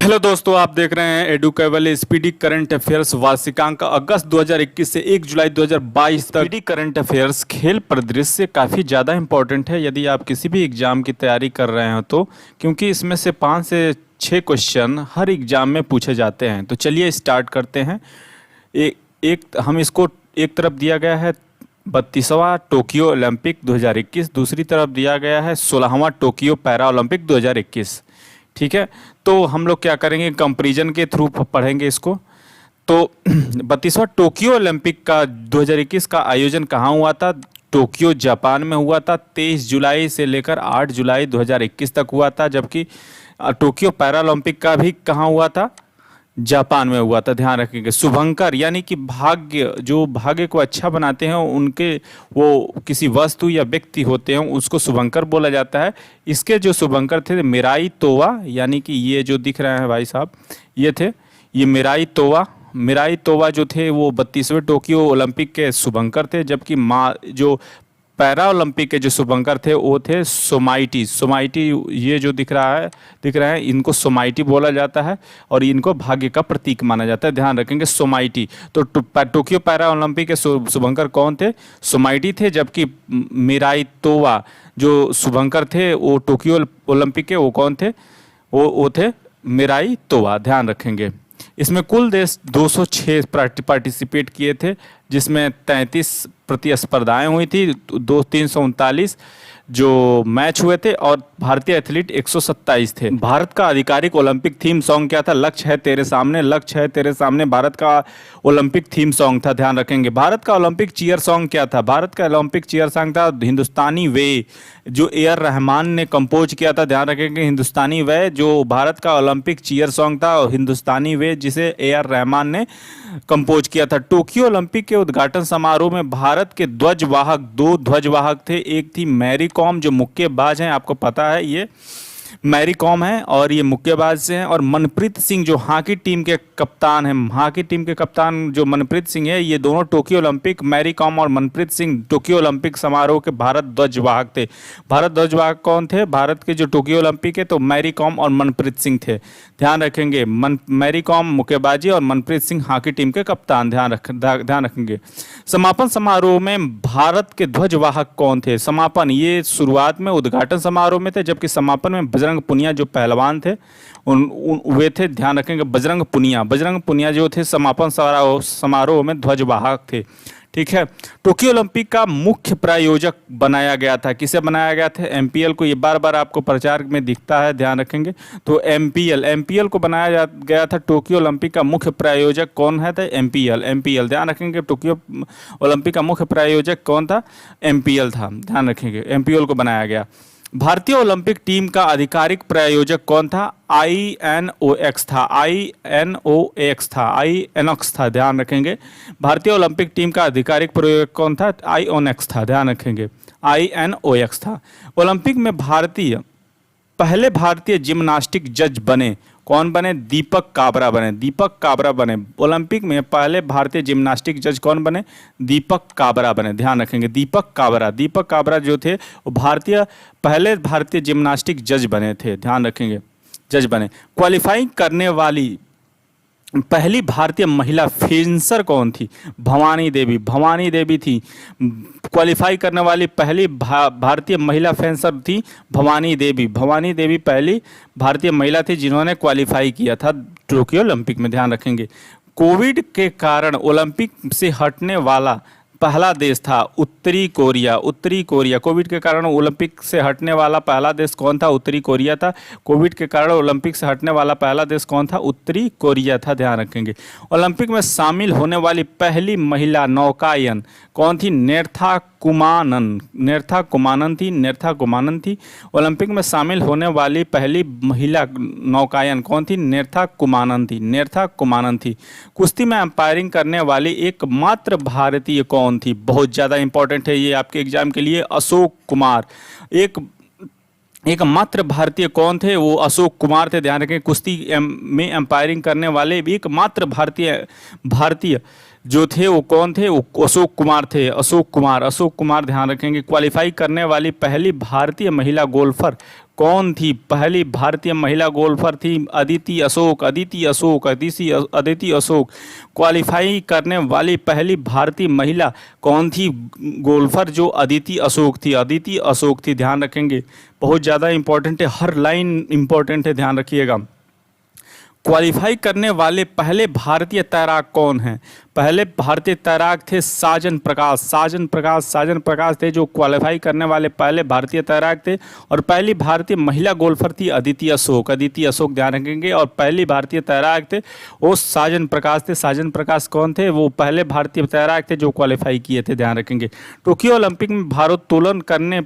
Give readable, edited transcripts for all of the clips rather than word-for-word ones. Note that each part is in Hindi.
हेलो दोस्तों, आप देख रहे हैं एडू केवल स्पीडी करंट अफेयर्स वार्षिकांक अगस्त 2021 से 1 जुलाई 2022 तक। स्पीडी करंट अफेयर्स खेल परिदृश्य काफ़ी ज़्यादा इंपॉर्टेंट है यदि आप किसी भी एग्जाम की तैयारी कर रहे हो तो, क्योंकि इसमें से 5 से 6 क्वेश्चन हर एग्जाम में पूछे जाते हैं। तो चलिए स्टार्ट करते हैं। हम इसको एक तरफ दिया गया है 32वां टोक्यो ओलंपिक 2021, दूसरी तरफ दिया गया है 16वां टोक्यो पैरा ओलंपिक 2021। ठीक है, तो हम लोग क्या करेंगे, कंपैरिजन के थ्रू पढ़ेंगे इसको। तो 32वां टोक्यो ओलंपिक का 2021 का आयोजन कहाँ हुआ था? टोक्यो जापान में हुआ था। 23 जुलाई से लेकर 8 जुलाई 2021 तक हुआ था। जबकि टोक्यो पैरा ओलंपिक का भी कहाँ हुआ था? जापान में हुआ था। ध्यान रखेंगे, शुभंकर यानी कि भाग्य, जो भाग्य को अच्छा बनाते हैं उनके, वो किसी वस्तु या व्यक्ति होते हैं उसको शुभंकर बोला जाता है। इसके जो शुभंकर थे मिराई तोवा, यानी कि ये जो दिख रहे हैं भाई साहब, ये थे, ये मिराई तोवा जो थे वो 32वें टोक्यो ओलंपिक के शुभंकर थे। जबकि जो पैरा ओलंपिक के जो शुभंकर थे वो थे सोमाइटी। ये जो दिख रहा है इनको सोमाइटी बोला जाता है और इनको भाग्य का प्रतीक माना जाता है। ध्यान रखेंगे, सोमाइटी। तो टोक्यो पैरा ओलंपिक के शुभंकर कौन थे? सोमाइटी थे। जबकि मिराई तोवा जो शुभंकर थे वो टोक्यो ओलंपिक के, वो कौन थे? वो थे मिराई तोवा। ध्यान रखेंगे। इसमें कुल देश 206 पार्टिसिपेट किए थे, जिसमें 33 प्रतिस्पर्धाएं हुई थी, 339 जो मैच हुए थे और भारतीय एथलीट 127 थे। भारत का आधिकारिक ओलंपिक थीम सॉन्ग क्या था? लक्ष्य है तेरे सामने। लक्ष्य है तेरे सामने भारत का ओलंपिक थीम सॉन्ग था। ध्यान रखेंगे। भारत का ओलंपिक चीयर सॉन्ग क्या था? भारत का ओलंपिक चीयर सॉन्ग था हिंदुस्तानी वे, जो ए आर रहमान ने कंपोज किया था। ध्यान रखेंगे, हिंदुस्तानी वे जो भारत का ओलंपिक चीयर सॉन्ग था, हिंदुस्तानी वे, जिसे ए आर रहमान ने कंपोज किया था। टोक्यो ओलंपिक के उद्घाटन समारोह में भारत के ध्वजवाहक, 2 ध्वजवाहक थे। एक थी मैरी कॉम जो मुक्केबाज हैं, आपको पता है ये मैरी कॉम है और ये मुक्केबाज से हैं, और मनप्रीत सिंह जो हॉकी टीम के कप्तान हैं। हॉकी टीम के कप्तान जो मनप्रीत सिंह है, ये दोनों टोक्यो ओलंपिक, मैरी कॉम और मनप्रीत सिंह टोक्यो ओलंपिक समारोह के भारत ध्वजवाहक थे। भारत ध्वजवाहक कौन थे? भारत के जो टोक्यो ओलंपिक है तो मैरी कॉम और मनप्रीत सिंह थे। ध्यान रखेंगे, मैरी कॉम मुक्केबाजी और मनप्रीत सिंह हॉकी टीम के कप्तान। ध्यान रखेंगे। समापन समारोह में भारत के ध्वजवाहक कौन थे? समापन, ये शुरुआत में उद्घाटन समारोह में थे, जबकि समापन में बजरंग पुनिया जो पहलवान थे वे थे। ध्यान रखेंगे, बजरंग पुनिया जो थे समापन समारोह में ध्वजवाहक थे। ठीक है। टोक्यो ओलंपिक का मुख्य प्रायोजक बनाया गया था। किसे बनाया गया था? एमपीएल को। ये बार बार आपको प्रचार में दिखता है, ध्यान रखेंगे। तो एमपीएल को बनाया गया था। टोक्यो ओलंपिक का मुख्य प्रायोजक कौन है? था एमपीएल। ध्यान रखेंगे, टोक्यो ओलंपिक का मुख्य प्रायोजक कौन था? एमपीएल था। ध्यान रखेंगे, एमपीएल को बनाया गया। भारतीय ओलंपिक टीम का आधिकारिक प्रायोजक कौन था? आईएनओएक्स था। ध्यान रखेंगे, भारतीय ओलंपिक टीम का आधिकारिक प्रायोजक कौन था? आईओनेक्स था। ध्यान रखेंगे, आईएनओएक्स था। ओलंपिक में पहले भारतीय जिम्नास्टिक जज बने, कौन बने? दीपक काबरा बने। ओलंपिक में पहले भारतीय जिम्नास्टिक जज कौन बने? दीपक काबरा बने। ध्यान रखेंगे, दीपक काबरा जो थे वो पहले भारतीय जिम्नास्टिक जज बने थे। ध्यान रखेंगे, जज बने। क्वालिफाइंग करने वाली पहली भारतीय महिला फेंसर कौन थी? भवानी देवी थी। क्वालिफाई करने वाली पहली भारतीय महिला फेंसर थी भवानी देवी पहली भारतीय महिला थी जिन्होंने क्वालिफाई किया था टोक्यो ओलंपिक में। ध्यान रखेंगे। कोविड के कारण ओलंपिक से हटने वाला पहला देश था उत्तरी कोरिया। कोविड के कारण ओलंपिक से हटने वाला पहला देश कौन था? उत्तरी कोरिया था। कोविड के कारण ओलंपिक से हटने वाला पहला देश कौन था? उत्तरी कोरिया था। ध्यान रखेंगे। ओलंपिक में शामिल होने वाली पहली महिला नौकायन कौन थी? नेर्था कुमानन थी। ओलंपिक में शामिल होने वाली पहली महिला नौकायन कौन थी? नेर्था कुमानन थी। कुश्ती में अंपायरिंग करने वाली एकमात्र भारतीय कौन थी? बहुत ज़्यादा इंपॉर्टेंट है ये आपके एग्जाम के लिए। अशोक कुमार। एकमात्र भारतीय कौन थे? वो अशोक कुमार थे। ध्यान रखें, कुश्ती में अंपायरिंग करने वाले एकमात्र भारतीय जो थे वो कौन थे, वो अशोक कुमार थे, अशोक कुमार ध्यान रखेंगे। क्वालिफाई करने वाली पहली भारतीय महिला गोल्फर कौन थी, पहली भारतीय महिला गोल्फर थी अदिति अशोक। क्वालिफाई करने वाली पहली भारतीय महिला कौन थी गोल्फर, जो अदिति अशोक थी, ध्यान रखेंगे। बहुत ज़्यादा इंपॉर्टेंट है, हर लाइन इंपॉर्टेंट है, ध्यान रखिएगा। क्वालिफाई करने वाले पहले भारतीय तैराक कौन हैं, पहले भारतीय तैराक थे साजन प्रकाश थे जो क्वालिफाई करने वाले पहले भारतीय तैराक थे। और पहली भारतीय महिला गोल्फर थी अदिति अशोक, ध्यान रखेंगे। और पहली भारतीय तैराक थे वो साजन प्रकाश थे। साजन प्रकाश कौन थे, वो पहले भारतीय तैराक थे जो क्वालिफाई किए थे, ध्यान रखेंगे। टोक्यो ओलंपिक में भारोत्तोलन करने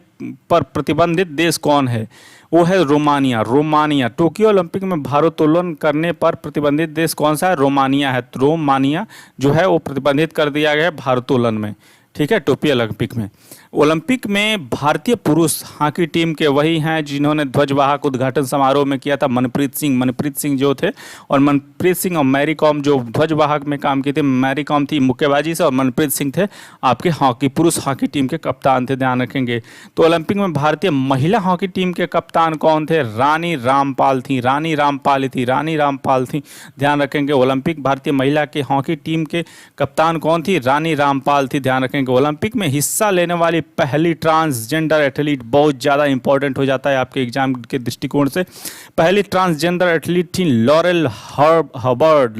पर प्रतिबंधित देश कौन है, वो है रोमानिया। टोक्यो ओलंपिक में भारोत्तोलन करने पर प्रतिबंधित देश कौन सा है, रोमानिया जो है वो प्रतिबंधित कर दिया गया है भारोत्तोलन में, ठीक है, टोक्यो ओलंपिक में। ओलंपिक में भारतीय पुरुष हॉकी टीम के वही हैं जिन्होंने ध्वजवाहक उद्घाटन समारोह में किया था, मनप्रीत सिंह जो थे। और मनप्रीत सिंह और मैरी कॉम जो ध्वजवाहक में काम किए थे, मैरी कॉम थी मुक्केबाजी से और मनप्रीत सिंह थे आपके पुरुष हॉकी टीम के कप्तान थे, ध्यान रखेंगे। तो ओलंपिक में भारतीय महिला हॉकी टीम के कप्तान कौन थे, रानी रामपाल थी, ध्यान रखेंगे। ओलंपिक भारतीय महिला के हॉकी टीम के कप्तान कौन थी, रानी रामपाल थी, ध्यान रखेंगे। ओलंपिक में हिस्सा लेने वाली पहली ट्रांसजेंडर एथलीट, बहुत ज़्यादा इंपॉर्टेंट हो जाता है आपके एग्जाम के दृष्टिकोण से। पहली ट्रांसजेंडर एथलीट थी लॉरेल हॉवर्ड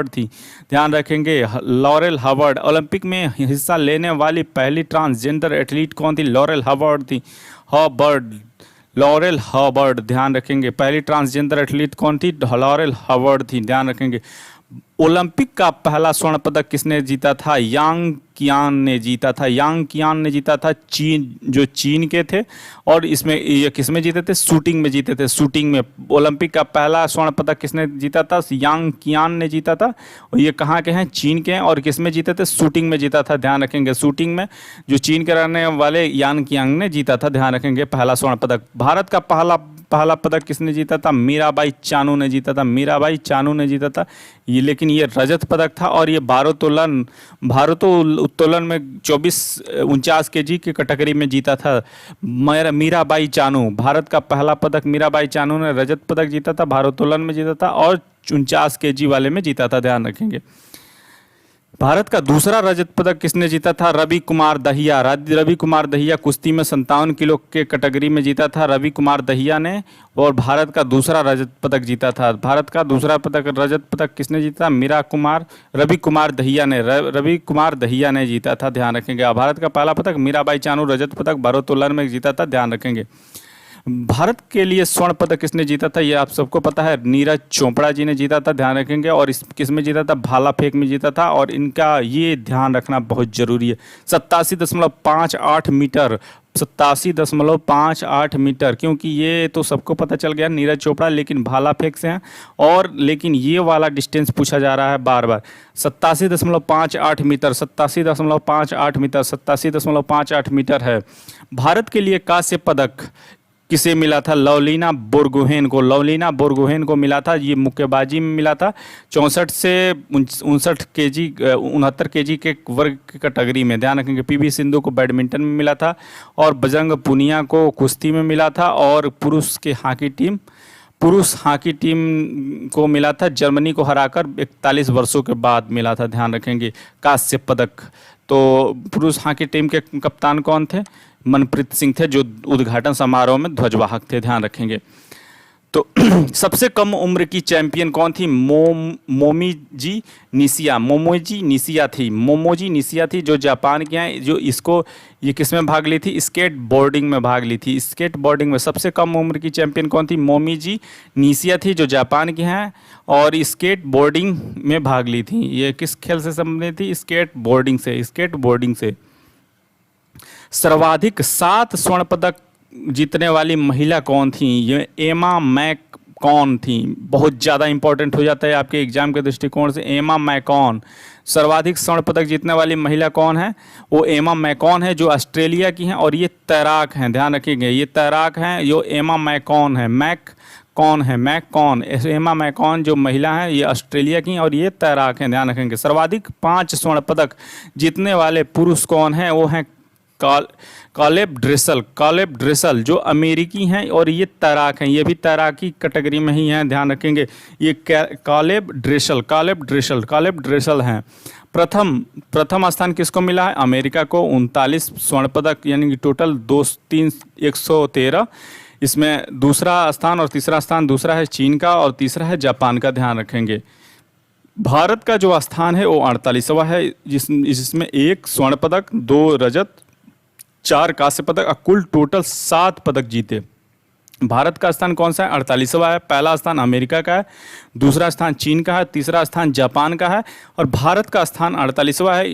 थी, ध्यान रखेंगे, लॉरेल हॉवर्ड। ओलंपिक में हिस्सा लेने वाली पहली ट्रांसजेंडर एथलीट कौन थी, लॉरेल हॉवर्ड, ध्यान रखेंगे। पहली ट्रांसजेंडर एथलीट कौन थी, लॉरेल हॉवर्ड थी, ध्यान रखेंगे। ओलंपिक का पहला स्वर्ण पदक किसने जीता था, यांग कियान ने जीता था, चीन के थे। और इसमें ये किसमें जीते थे, शूटिंग में। ओलंपिक का पहला स्वर्ण पदक किसने जीता था, यांग कियान ने जीता था। और ये कहाँ के हैं, चीन के हैं। और किसमें जीते थे, शूटिंग में जीता था, ध्यान रखेंगे। शूटिंग में जो चीन के रहने वाले यान कियांग ने जीता था, ध्यान रखेंगे, पहला स्वर्ण पदक। भारत का पहला पदक किसने जीता था, मीराबाई चानू ने जीता था ये, लेकिन ये रजत पदक था। और ये भारोत्तोलन में 49 केजी की कैटेगरी में जीता था मीराबाई चानू। भारत का पहला पदक मीराबाई चानू ने रजत पदक जीता था, भारोत्तोलन में जीता था और 49 केजी वाले में जीता था, ध्यान रखेंगे। भारत का दूसरा रजत पदक किसने जीता था, रवि कुमार दहिया कुश्ती में 57 किलो के कैटेगरी में जीता था रवि कुमार दहिया ने। और भारत का दूसरा रजत पदक जीता था। भारत का दूसरा रजत पदक किसने जीता, रवि कुमार दहिया ने जीता था, ध्यान रखेंगे। भारत का पहला पदक मीराबाई चानू रजत पदक भारोत्तोलन में जीता था, ध्यान रखेंगे। भारत के लिए स्वर्ण पदक किसने जीता था, ये आप सबको पता है, नीरज चोपड़ा जी ने जीता था, ध्यान रखेंगे। और इस किस में जीता था, भाला फेंक में जीता था। और इनका ये ध्यान रखना बहुत जरूरी है, 87.58 मीटर, क्योंकि ये तो सबको पता चल गया नीरज चोपड़ा, लेकिन भाला फेंक से हैं। और लेकिन ये वाला डिस्टेंस पूछा जा रहा है बार बार, 87.58 मीटर है। भारत के लिए कांस्य पदक किसे मिला था, लवलीना बोरगोहेन को मिला था। ये मुक्केबाजी में मिला था, 64 से 69 केजी के वर्ग की कैटेगरी में, ध्यान रखेंगे। पीवी सिंधु को बैडमिंटन में मिला था और बजरंग पुनिया को कुश्ती में मिला था। और पुरुष हॉकी टीम को मिला था, जर्मनी को हराकर 41 वर्षों के बाद मिला था, ध्यान रखेंगे, कांस्य पदक। तो पुरुष हॉकी टीम के कप्तान कौन थे, मनप्रीत सिंह थे, जो उद्घाटन समारोह में ध्वजवाहक थे, ध्यान रखेंगे। तो सबसे कम उम्र की चैंपियन कौन थी, मोमोजी निशिया थी, जो जापान की हैं। ये किस में भाग ली थी, स्केट बोर्डिंग में भाग ली थी। स्केट बोर्डिंग में सबसे कम उम्र की चैंपियन कौन थी, मोमीजी निशिया थी, जो जापान की हैं और स्केट बोर्डिंग में भाग ली थी। ये किस खेल से संबंधित थी, स्केट बोर्डिंग से। सर्वाधिक 7 स्वर्ण पदक जीतने वाली महिला कौन थी, ये एमा मैकॉन थी। बहुत ज़्यादा इंपॉर्टेंट हो जाता है आपके एग्जाम के दृष्टिकोण से, एमा मैकॉन। सर्वाधिक स्वर्ण पदक जीतने वाली महिला कौन है, वो एमा मैकॉन है, जो ऑस्ट्रेलिया की हैं। और ये तैराक हैं, ध्यान रखिएगा, ये तैराक हैं, जो एमा मैकॉन है, मैकॉन है, मैकॉन, एमा मैकॉन जो महिला हैं ये ऑस्ट्रेलिया की और ये तैराक हैं, ध्यान रखेंगे। सर्वाधिक 5 स्वर्ण पदक जीतने वाले पुरुष कौन हैं? वो हैं कालेब ड्रेसल जो अमेरिकी हैं और ये तैराक हैं, ये भी तैराकी कैटेगरी में ही हैं, ध्यान रखेंगे। ये कालेब ड्रेसल हैं। प्रथम स्थान किसको मिला है? अमेरिका को 39 स्वर्ण पदक, यानी कि टोटल 113। इसमें दूसरा स्थान और तीसरा स्थान, दूसरा है चीन का और तीसरा है जापान का, ध्यान रखेंगे। भारत का जो स्थान है वो 48वां है, जिसमें 1 स्वर्ण पदक, 2 रजत, 4 कांस्य पदक और कुल टोटल 7 पदक जीते। भारत का स्थान कौन सा है? 48वां है। पहला स्थान अमेरिका का है, दूसरा स्थान चीन का है, तीसरा स्थान जापान का है और भारत का स्थान 48वां है।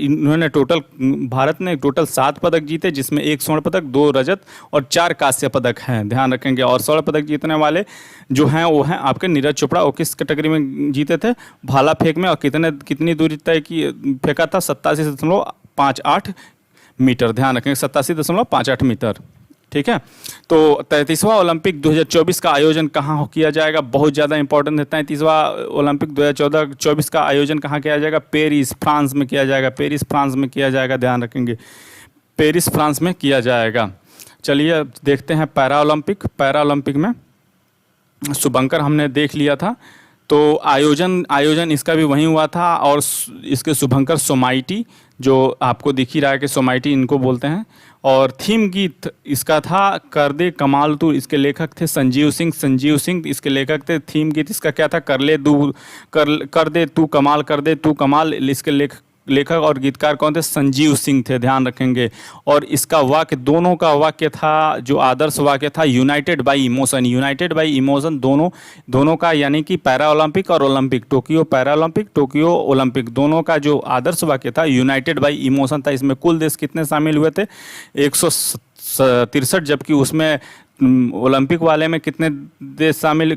भारत ने टोटल 7 पदक जीते, जिसमें 1 स्वर्ण पदक, 2 रजत और 4 कांस्य पदक हैं, ध्यान रखेंगे। और स्वर्ण पदक जीतने वाले जो हैं वो हैं आपके नीरज चोपड़ा। वो किस कैटेगरी में जीते थे? भाला फेंक में। और कितनी दूरी तय की फेंका था? 87.58 मीटर, ध्यान रखेंगे, 87.58 मीटर, ठीक है। तो 33वां ओलंपिक 2024 का आयोजन कहाँ किया जाएगा? बहुत ज़्यादा इंपॉर्टेंट है। 33वां ओलंपिक 2024 का आयोजन कहाँ किया जाएगा? पेरिस, फ्रांस में किया जाएगा। पेरिस, फ्रांस में किया जाएगा, ध्यान रखेंगे। पेरिस, फ्रांस में किया जाएगा। चलिए देखते हैं पैरा ओलंपिक में शुभंकर हमने देख लिया था, तो आयोजन इसका भी वहीं हुआ था और इसके शुभंकर सोमाइटी, जो आपको दिख ही रहा है कि सोमाइटी इनको बोलते हैं। और थीम गीत इसका था कर दे कमाल तू, इसके लेखक थे संजीव सिंह इसके लेखक थे। थीम गीत इसका क्या था? कर दे तू कमाल, इसके लेखक और गीतकार कौन थे? संजीव सिंह थे, ध्यान रखेंगे। और इसका वाक्य, दोनों का वाक्य था, जो आदर्श वाक्य था, यूनाइटेड बाय इमोशन, दोनों का, यानी कि पैरा ओलंपिक और Olympic, Tokyo para Olympic, Tokyo Olympic, दोनों का जो आदर्श वाक्य था यूनाइटेड बाय इमोशन था। इसमें कुल देश कितने शामिल हुए थे? 163, जबकि उसमें ओलंपिक वाले में कितने शामिल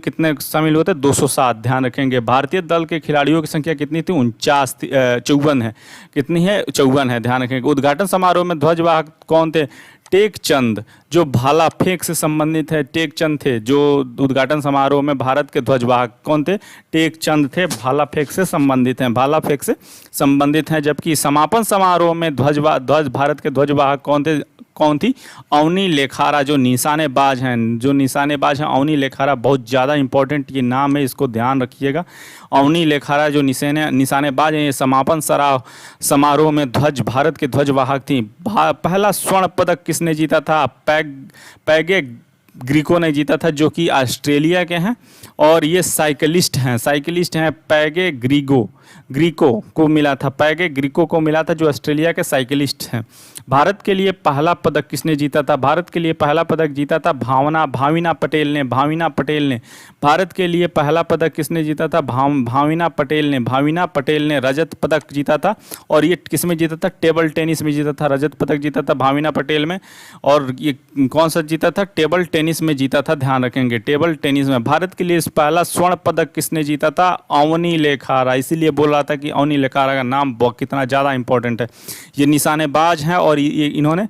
हुए थे? 207, ध्यान रखेंगे। भारतीय दल के खिलाड़ियों की संख्या कितनी थी? 54 है। कितनी है? 54 है, ध्यान रखेंगे। उद्घाटन समारोह में ध्वजवाहक कौन थे? टेकचंद, जो भाला फेंक से संबंधित है, टेकचंद थे जो उद्घाटन समारोह में भारत के ध्वजवाहक कौन थे? टेकचंद थे, भाला फेंक से संबंधित हैं। जबकि समापन समारोह में भारत के ध्वजवाहक कौन थी? अवनी लेखारा, जो निशानेबाज हैं अवनी लेखारा, बहुत ज़्यादा इंपॉर्टेंट ये नाम है, इसको ध्यान रखिएगा। अवनी लेखारा जो निशानेबाज हैं, ये समापन समारोह में भारत के ध्वजवाहक थी। पहला स्वर्ण पदक किसने जीता था? पैगे ग्रीको ने जीता था, जो कि ऑस्ट्रेलिया के हैं और ये साइकिलिस्ट हैं। पैगे ग्रीको को मिला था, जो ऑस्ट्रेलिया के साइकिलिस्ट हैं। भारत के लिए पहला पदक किसने जीता था? भारत के लिए पहला पदक जीता था भाविना पटेल ने। भारत के लिए पहला पदक किसने जीता था? भाविना पटेल ने रजत पदक जीता था। और ये किस में जीता था? टेबल टेनिस में जीता था, रजत पदक जीता था भाविना पटेल में। और ये कौन सा जीता था? टेबल टेनिस में जीता था, ध्यान रखेंगे, टेबल टेनिस में। भारत के लिए पहला स्वर्ण पदक किसने जीता था? अवनी लेखारा। इसीलिए बोल रहा था कि अवनी लेखारा का नाम कितना ज़्यादा इंपॉर्टेंट है। ये निशानेबाज हैं और ये इन्होंने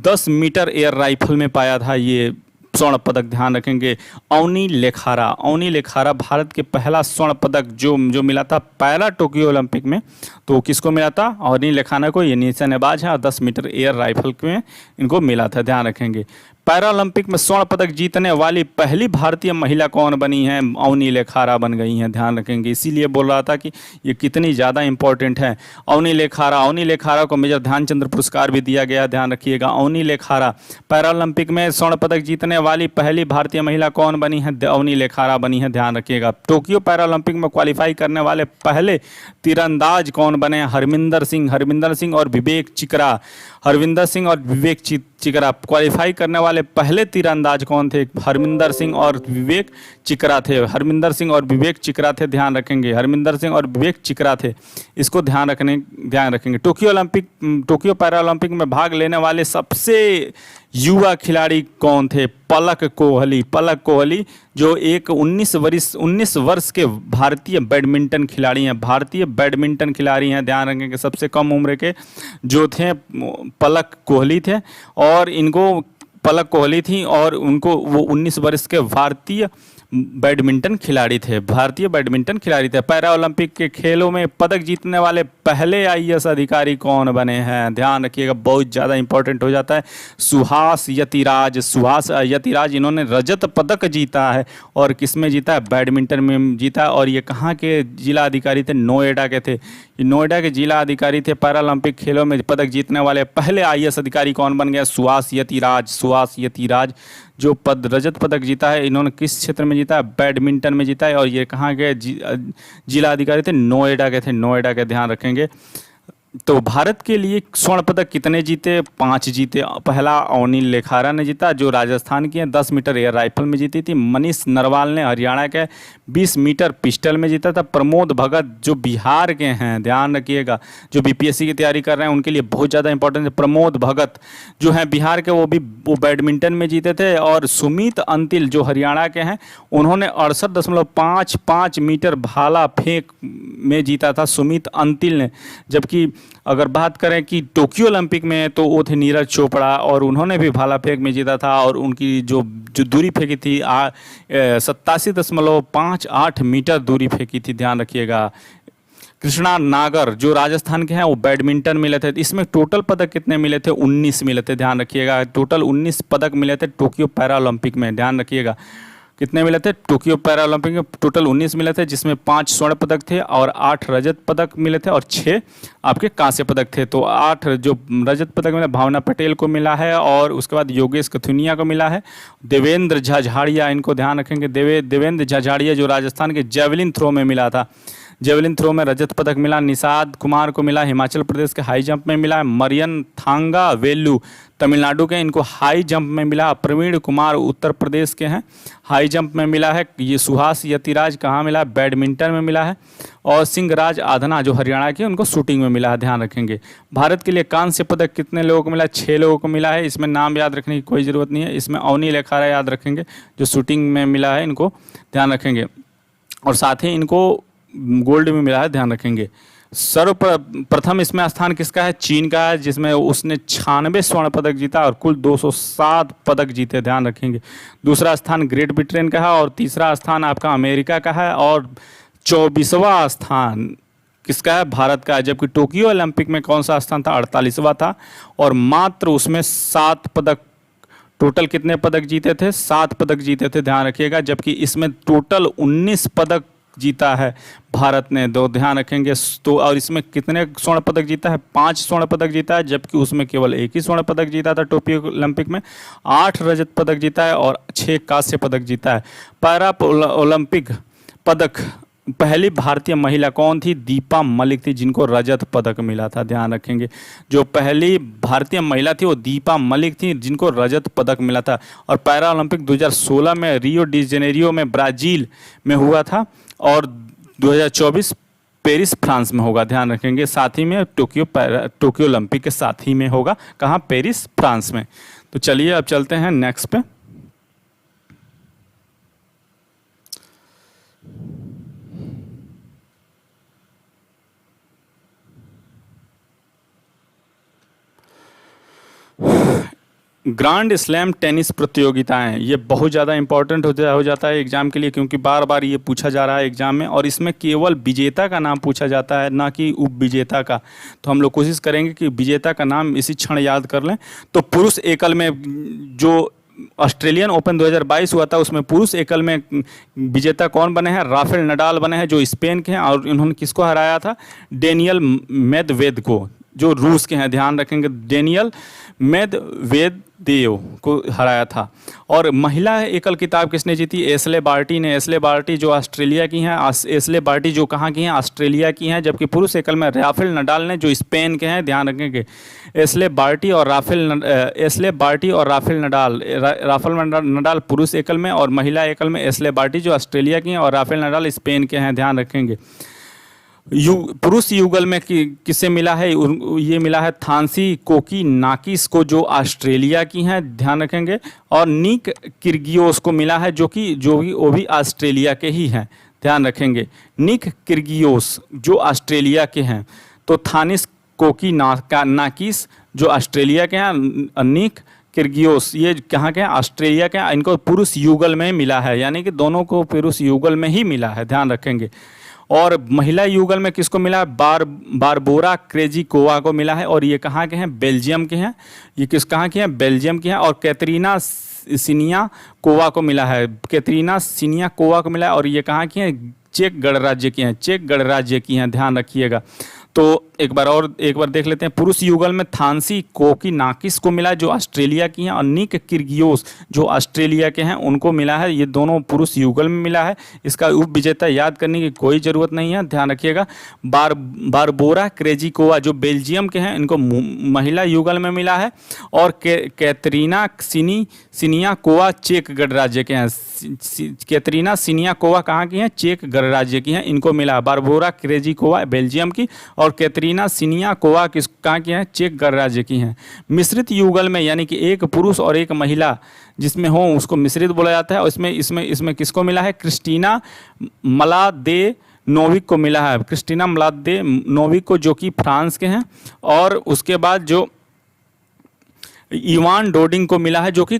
10 मीटर एयर राइफल में पाया था ये स्वर्ण पदक, ध्यान रखेंगे। अवनी लेखारा भारत के पहला स्वर्ण पदक जो मिला था पैरा टोक्यो ओलंपिक में, तो किसको मिला था? अवनी लेखारा को। ये निशानेबाज हैं और 10 मीटर एयर राइफल में इनको मिला था, ध्यान रखेंगे। पैरा ओलंपिक में स्वर्ण पदक जीतने वाली पहली भारतीय महिला कौन बनी है? अवनी लेखारा बन गई हैं, ध्यान रखेंगे। इसीलिए बोल रहा था कि ये कितनी ज़्यादा इंपॉर्टेंट है। अवनी लेखारा को मेजर ध्यानचंद पुरस्कार भी दिया गया, ध्यान रखिएगा। अवनी लेखारा पैरा ओलंपिक में स्वर्ण पदक जीतने वाली पहली भारतीय महिला कौन बनी है? अवनी लेखारा बनी है, ध्यान रखिएगा। टोक्यो पैरा ओलंपिक में क्वालिफाई करने वाले पहले तीरंदाज कौन बने? हरमिंदर सिंह और विवेक चिकरा। क्वालिफाई करने वाले पहले तीरंदाज कौन थे? हरमिंदर सिंह और विवेक चिकरा थे, ध्यान रखेंगे। हरमिंदर सिंह और विवेक चिकरा थे, इसको ध्यान रखेंगे। टोक्यो पैरा ओलंपिक में भाग लेने वाले सबसे युवा खिलाड़ी कौन थे? पलक कोहली, जो एक 19 वर्ष के भारतीय बैडमिंटन खिलाड़ी हैं, ध्यान रखेंगे। सबसे कम उम्र के जो थे पलक कोहली थे और उनको वो 19 वर्ष के भारतीय बैडमिंटन खिलाड़ी थे, भारतीय बैडमिंटन खिलाड़ी थे। पैरा ओलंपिक के खेलों में पदक जीतने वाले पहले आईएएस अधिकारी कौन बने हैं? ध्यान रखिएगा, बहुत ज़्यादा इंपॉर्टेंट हो जाता है। सुहास यतिराज। सुहास यतिराज, इन्होंने रजत पदक जीता है। और किस में जीता है? बैडमिंटन में जीता। और ये कहाँ के जिला अधिकारी थे? नोएडा के थे। ये नोएडा के जिला अधिकारी थे। पैरा ओलंपिक खेलों में पदक जीतने वाले पहले आईएएस अधिकारी कौन बन गया? सुहास यतिराज। सुहास यतिराज जो रजत पदक जीता है, इन्होंने किस क्षेत्र में जीता है? बैडमिंटन में जीता है। और ये कहाँ के जिला अधिकारी थे? नोएडा के थे। नोएडा के, ध्यान रखेंगे। तो भारत के लिए स्वर्ण पदक कितने जीते? 5 जीते। पहला अवनील लेखारा ने जीता, जो राजस्थान की है। 10 मीटर एयर राइफल में जीती थी। मनीष नरवाल ने हरियाणा के 20 मीटर पिस्टल में जीता था। प्रमोद भगत जो बिहार के हैं, ध्यान रखिएगा, जो बीपीएससी की तैयारी कर रहे हैं उनके लिए बहुत ज़्यादा इंपॉर्टेंट है। प्रमोद भगत जो हैं बिहार के, वो बैडमिंटन में जीते थे। और सुमित अंतिल जो हरियाणा के हैं, उन्होंने 68.55 मीटर भाला फेंक में जीता था, सुमित अंतिल ने। जबकि अगर बात करें कि टोक्यो ओलंपिक में, तो वो थे नीरज चोपड़ा, और उन्होंने भी भाला फेंक में जीता था। और उनकी जो दूरी फेंकी थी 87.58 मीटर दूरी फेंकी थी, ध्यान रखिएगा। कृष्णा नागर जो राजस्थान के हैं, वो बैडमिंटन मिले थे। इसमें टोटल पदक कितने मिले थे? 19 मिले थे, ध्यान रखिएगा। टोटल 19 पदक मिले थे टोक्यो पैरा ओलंपिक में, ध्यान रखिएगा। कितने मिले थे? टोक्यो पैरा ओलंपिक में टोटल 19 मिले थे, जिसमें 5 स्वर्ण पदक थे और 8 रजत पदक मिले थे और 6 आपके कांस्य पदक थे। तो 8 जो रजत पदक मिला, भावना पटेल को मिला है, और उसके बाद योगेश कथुनिया को मिला है। देवेंद्र झाझाड़िया, इनको ध्यान रखेंगे, देवेंद्र झाझाड़िया जो राजस्थान के जेवलिन थ्रो में मिला था, जेवलिन थ्रो में रजत पदक मिला। निषाद कुमार को मिला, हिमाचल प्रदेश के हाई जंप में मिला है। मरियन थांगा वेलू तमिलनाडु के, इनको हाई जंप में मिला। प्रवीण कुमार उत्तर प्रदेश के हैं, हाई जंप में मिला है। ये सुहास यतिराज कहाँ मिला है? बैडमिंटन में मिला है। और सिंहराज आधना जो हरियाणा के, उनको शूटिंग में मिला है, ध्यान रखेंगे। भारत के लिए कांस्य पदक कितने लोगों को मिला? 6 लोगों को मिला है। इसमें नाम याद रखने की कोई ज़रूरत नहीं है। इसमें अवनी लेखारा याद रखेंगे, जो शूटिंग में मिला है, इनको ध्यान रखेंगे। और साथ ही इनको गोल्ड में मिला है, ध्यान रखेंगे। सर्वप्रथम इसमें स्थान किसका है? चीन का है, जिसमें उसने 96 स्वर्ण पदक जीता और कुल 207 पदक जीते, ध्यान रखेंगे। दूसरा स्थान ग्रेट ब्रिटेन का है, और तीसरा स्थान आपका अमेरिका का है, और 24वां स्थान किसका है? भारत का है। जबकि टोक्यो ओलंपिक में कौन सा स्थान था? 48वां था, और मात्र उसमें 7 पदक, टोटल कितने पदक जीते थे? 7 पदक जीते थे, ध्यान रखिएगा। जबकि इसमें टोटल 19 पदक जीता है भारत ने, दो ध्यान रखेंगे। तो और इसमें कितने स्वर्ण पदक जीता है? 5 स्वर्ण पदक जीता है, जबकि उसमें केवल 1 ही स्वर्ण पदक जीता था टोक्यो ओलंपिक में। 8 रजत पदक जीता है और 6 कांस्य पदक जीता है। पैरा ओलंपिक पदक पहली भारतीय महिला कौन थी? दीपा मलिक थी, जिनको रजत पदक मिला था, ध्यान रखेंगे। जो पहली भारतीय महिला थी वो दीपा मलिक थी, जिनको रजत पदक मिला था। और पैरा ओलंपिक 2016 में रियो डी जेनेरियो में ब्राज़ील में हुआ था, और 2024 पेरिस फ्रांस में होगा, ध्यान रखेंगे। साथ ही में टोक्यो ओलंपिक के साथ ही में होगा, कहाँ? पेरिस फ्रांस में। तो चलिए अब चलते हैं नेक्स्ट पे। ग्रांड स्लैम टेनिस प्रतियोगिताएं, ये बहुत ज़्यादा इंपॉर्टेंट हो जाता है एग्जाम के लिए, क्योंकि बार बार ये पूछा जा रहा है एग्जाम में, और इसमें केवल विजेता का नाम पूछा जाता है, ना कि उप विजेता का। तो हम लोग कोशिश करेंगे कि विजेता का नाम इसी क्षण याद कर लें। तो पुरुष एकल में जो ऑस्ट्रेलियन ओपन 2022 हुआ था, उसमें पुरुष एकल में विजेता कौन बने हैं? राफेल नडाल बने हैं, जो स्पेन के हैं। और इन्होंने किसको हराया था? डेनियल मेदवेदेव को, जो रूस के हैं, ध्यान रखेंगे। डेनियल मेदवेदेव को हराया था। और महिला एकल किताब किसने जीती? एशले बार्टी ने। एशले बार्टी जो ऑस्ट्रेलिया की हैं, एशले बार्टी जो कहाँ की हैं? ऑस्ट्रेलिया की हैं। जबकि पुरुष एकल में राफेल नडाल ने, जो स्पेन के हैं, ध्यान रखेंगे। एशले बार्टी और राफेल नडाल। राफेल नडाल पुरुष एकल में, और महिला एकल में एशले बार्टी जो ऑस्ट्रेलिया की हैं, और राफेल नडाल स्पेन के हैं, ध्यान रखेंगे। पुरुष युगल में किसे मिला है? ये मिला है थांसी कोकी नाकिस को, जो ऑस्ट्रेलिया की हैं, ध्यान रखेंगे। और निक किर्गियोस को मिला है, जो वो भी ऑस्ट्रेलिया के ही हैं, ध्यान रखेंगे। निक किर्गियोस जो ऑस्ट्रेलिया के हैं। तो थानिस कोकी नाकिस जो ऑस्ट्रेलिया के हैं, निक किर्गियोस, ये कहाँ के हैं, ऑस्ट्रेलिया के हैं। इनको पुरुष युगल में मिला है, यानी कि दोनों को पुरुष युगल में ही मिला है, ध्यान रखेंगे। और महिला युगल में किसको मिला है, बारबोरा क्रेजिकोवा को मिला है, और ये कहाँ के हैं, बेल्जियम के हैं। ये कहाँ के हैं, बेल्जियम के हैं। और कैतरीना सिनिया कोवा को मिला है, कैतरीना सिनिया कोवा को मिला है, और ये कहाँ की हैं, चेक गणराज्य की हैं, चेक गणराज्य की हैं, ध्यान रखिएगा। तो एक बार देख लेते हैं। पुरुष युगल में थांसी कोकीनाकिस को मिला है, जो ऑस्ट्रेलिया की हैं, और निक किर्गियोस जो ऑस्ट्रेलिया के हैं उनको मिला है। ये दोनों पुरुष युगल में मिला है। इसका उपविजेता याद करने की कोई ज़रूरत नहीं है, ध्यान रखिएगा। बारबोरा क्रेजिकोवा जो बेल्जियम के हैं, इनको महिला युगल में मिला है। और कैतरीना सिनिया कोवा चेक गणराज्य के हैं। कैतरीना सिनिया कोवा कहाँ की हैं, चेक गणराज्य की हैं, इनको मिला है। बारबोरा क्रेजिकोवा बेल्जियम की, और कैतरीना सिनिया कोवा कहाँ की हैं, चेक गणराज्य की हैं। मिश्रित युगल में, यानी कि एक पुरुष और एक महिला जिसमें हो उसको मिश्रित बोला जाता है। और इसमें किसको मिला है, क्रिस्टीना मलादे नोविक को मिला है, क्रिस्टीना मलादे नोविक को, जो कि फ्रांस के हैं। और उसके बाद जो इवान डोडिंग को मिला है, जो कि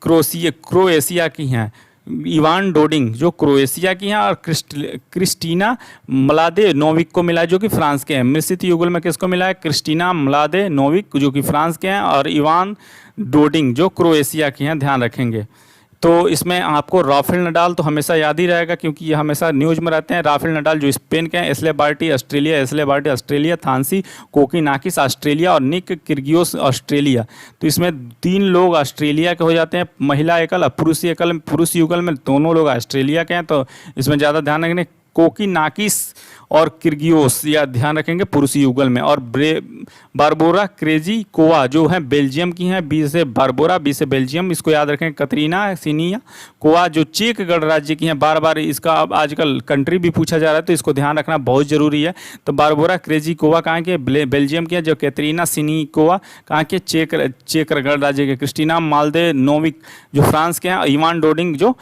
क्रोएशिया की हैं। इवान डोडिंग जो क्रोएशिया की हैं। और क्रिस्टीना मलादे नोविक को मिला है, जो कि फ्रांस के हैं। मिश्रित युगल में किसको मिला है, क्रिस्टीना मलादे नोविक जो कि फ्रांस के हैं, और इवान डोडिंग जो क्रोएशिया की हैं, ध्यान रखेंगे। तो इसमें आपको राफेल नडाल तो हमेशा याद ही रहेगा, क्योंकि ये हमेशा न्यूज़ में रहते हैं। राफेल नडाल जो स्पेन के हैं, एस्ले बार्टी ऑस्ट्रेलिया, थांसी कोकीनाकिस ऑस्ट्रेलिया, और निक किर्गियोस ऑस्ट्रेलिया। तो इसमें 3 लोग ऑस्ट्रेलिया के हो जाते हैं, महिला एकल और पुरुष युगल में दोनों लोग ऑस्ट्रेलिया के हैं। तो इसमें ज़्यादा ध्यान रखने, कोकीनाकिस और किर्गियोस या ध्यान रखेंगे पुरुष युगल में। और बारबोरा क्रेजिकोवा जो है बेल्जियम की हैं, बी से बारबोरा, बी से बेल्जियम, इसको याद रखेंगे। कतरीना सिनिया कोवा जो चेक गणराज्य की हैं, बार इसका अब आजकल कंट्री भी पूछा जा रहा है, तो इसको ध्यान रखना बहुत ज़रूरी है। तो बारबोरा क्रेजिकोवा कहाँ के, बेल्जियम की है। जो कैतरीना सिनिकोवा कहाँ के, चेक गणराज्य के। क्रिस्टीना मालदे नोविक जो फ्रांस के हैं। इवान डोडिंग जो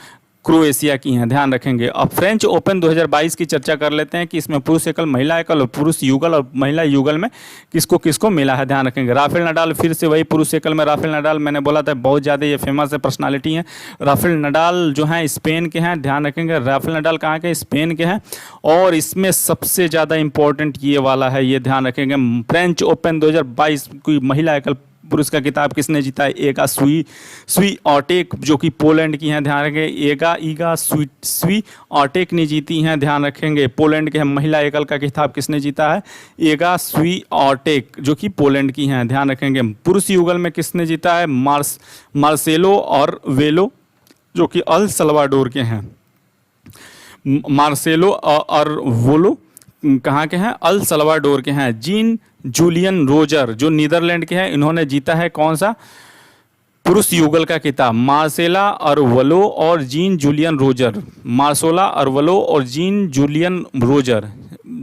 क्रोएशिया की हैं, ध्यान रखेंगे। अब फ्रेंच ओपन 2022 की चर्चा कर लेते हैं कि इसमें पुरुष एकल, महिला एकल और पुरुष युगल और महिला युगल में किसको किसको मिला है, ध्यान रखेंगे। राफेल नडाल, फिर से वही पुरुष एकल में राफेल नडाल, मैंने बोला था बहुत ज़्यादा ये फेमस है, पर्सनालिटी है। राफेल नडाल जो हैं स्पेन के हैं, ध्यान रखेंगे। राफेल नडाल कहाँ के, स्पेन के हैं। और इसमें सबसे ज़्यादा इंपॉर्टेंट ये वाला है, ये ध्यान रखेंगे। फ्रेंच ओपन 2022 की महिला एकल पुरुष का खिताब किसने जीता है, एगा स्वीऑटेक जो कि पोलैंड की हैं, ध्यान रखेंगे। ईगा स्वीऑटेक ने जीती हैं, ध्यान रखेंगे। पोलैंड के हैं। महिला एकल का खिताब किसने जीता है, एगा स्वीऑटेक जो कि पोलैंड की हैं, ध्यान रखेंगे। पुरुष युगल में किसने जीता है, मार्सेलो और वेलो जो कि अल सल्वाडोर के हैं। मार्सेलो और वोलो कहाँ के हैं, अल सल्वाडोर के हैं। जीन जूलियन रोजर जो नीदरलैंड के हैं, इन्होंने जीता है कौन सा, पुरुष युगल का खिताब। मार्सेला अरवलो और जीन जूलियन रोजर, मार्सेला अरवलो और जीन जूलियन रोजर।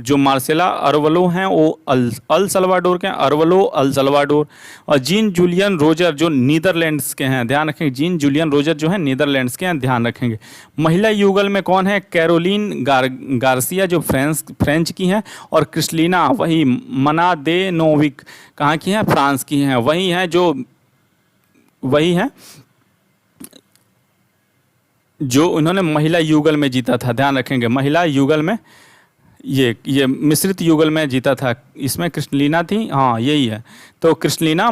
जो मार्सेला अरवलो हैं वो अल सल्वाडोर के हैं, अरवलो अल सल्वाडोर। और जीन जूलियन रोजर जो नीदरलैंड्स के हैं, ध्यान रखेंगे। जीन जूलियन रोजर जो है नीदरलैंड्स के हैं, ध्यान रखेंगे। महिला युगल में कौन है, कैरोलिन गार्सिया जो फ्रेंच की हैं। और क्रिस्टलिना वही मनादेनोविक कहाँ की हैं, फ्रांस की हैं। वही हैं जो उन्होंने महिला युगल में जीता था, ध्यान रखेंगे। महिला युगल में ये मिश्रित युगल में जीता था, इसमें क्रिस्टलिना थी, हाँ यही है। तो क्रिस्टलिना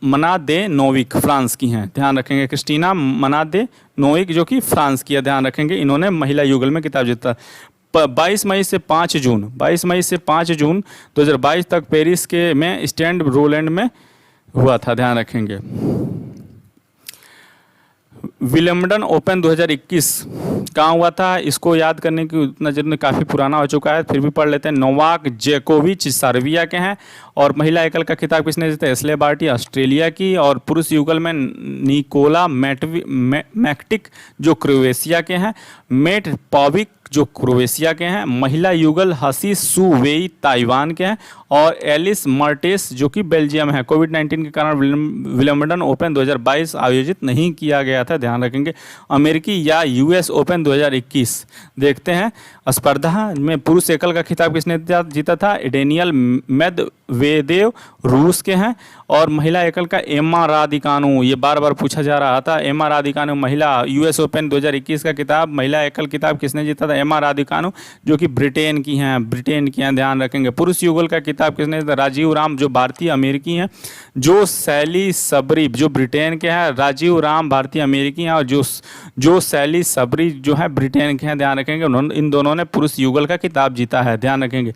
मनादेनोविक फ्रांस की हैं, ध्यान रखेंगे। क्रिस्टीना मनादेनोविक जो कि फ्रांस की है, ध्यान रखेंगे। इन्होंने महिला युगल में खिताब जीता। 22 मई से 5 जून 2022 तक पेरिस के में स्टैंड रोलैंड में हुआ था, ध्यान रखेंगे। विलियम्बटन ओपन 2021 कहाँ हुआ था, इसको याद करने की उतना जरूरी, काफ़ी पुराना हो चुका है, फिर भी पढ़ लेते हैं। नोवाक जोकोविच सर्बिया के हैं। और महिला एकल का खिताब किसने जीता, एस्ले बार्टी ऑस्ट्रेलिया की। और पुरुष युगल में निकोला मैक्टिक जो क्रोएशिया के हैं। मेट पॉविक जो क्रोएशिया के हैं, महिला युगल हसी सू वेई ताइवान के हैं, और एलिस मर्टेस जो कि बेल्जियम है। कोविड-19 के कारण विंबलडन ओपन 2022 आयोजित नहीं किया गया था, ध्यान रखेंगे। अमेरिकी या यूएस ओपन 2021 देखते हैं। स्पर्धा में पुरुष एकल का खिताब किसने जीता था? डेनियल मेदवेदेव रूस के हैं। और महिला एकल का एम्मा रादिकानु, ये बार बार पूछा जा रहा था। एम्मा रादिकानु महिला यूएस ओपन 2021 का खिताब, महिला एकल खिताब किसने जीता था? एम्मा रादिकानु जो कि ब्रिटेन की हैं, ध्यान रखेंगे। पुरुष युगल का खिताब किसने जीता? राजीव राम जो भारतीय अमेरिकी हैं। जो सैली सबरी जो ब्रिटेन के हैं, राजीव राम भारतीय अमेरिकी हैं, और जो सैली सबरी जो है ब्रिटेन के हैं, ध्यान रखेंगे। इन दोनों ने पुरुष युगल का खिताब जीता है, ध्यान रखेंगे।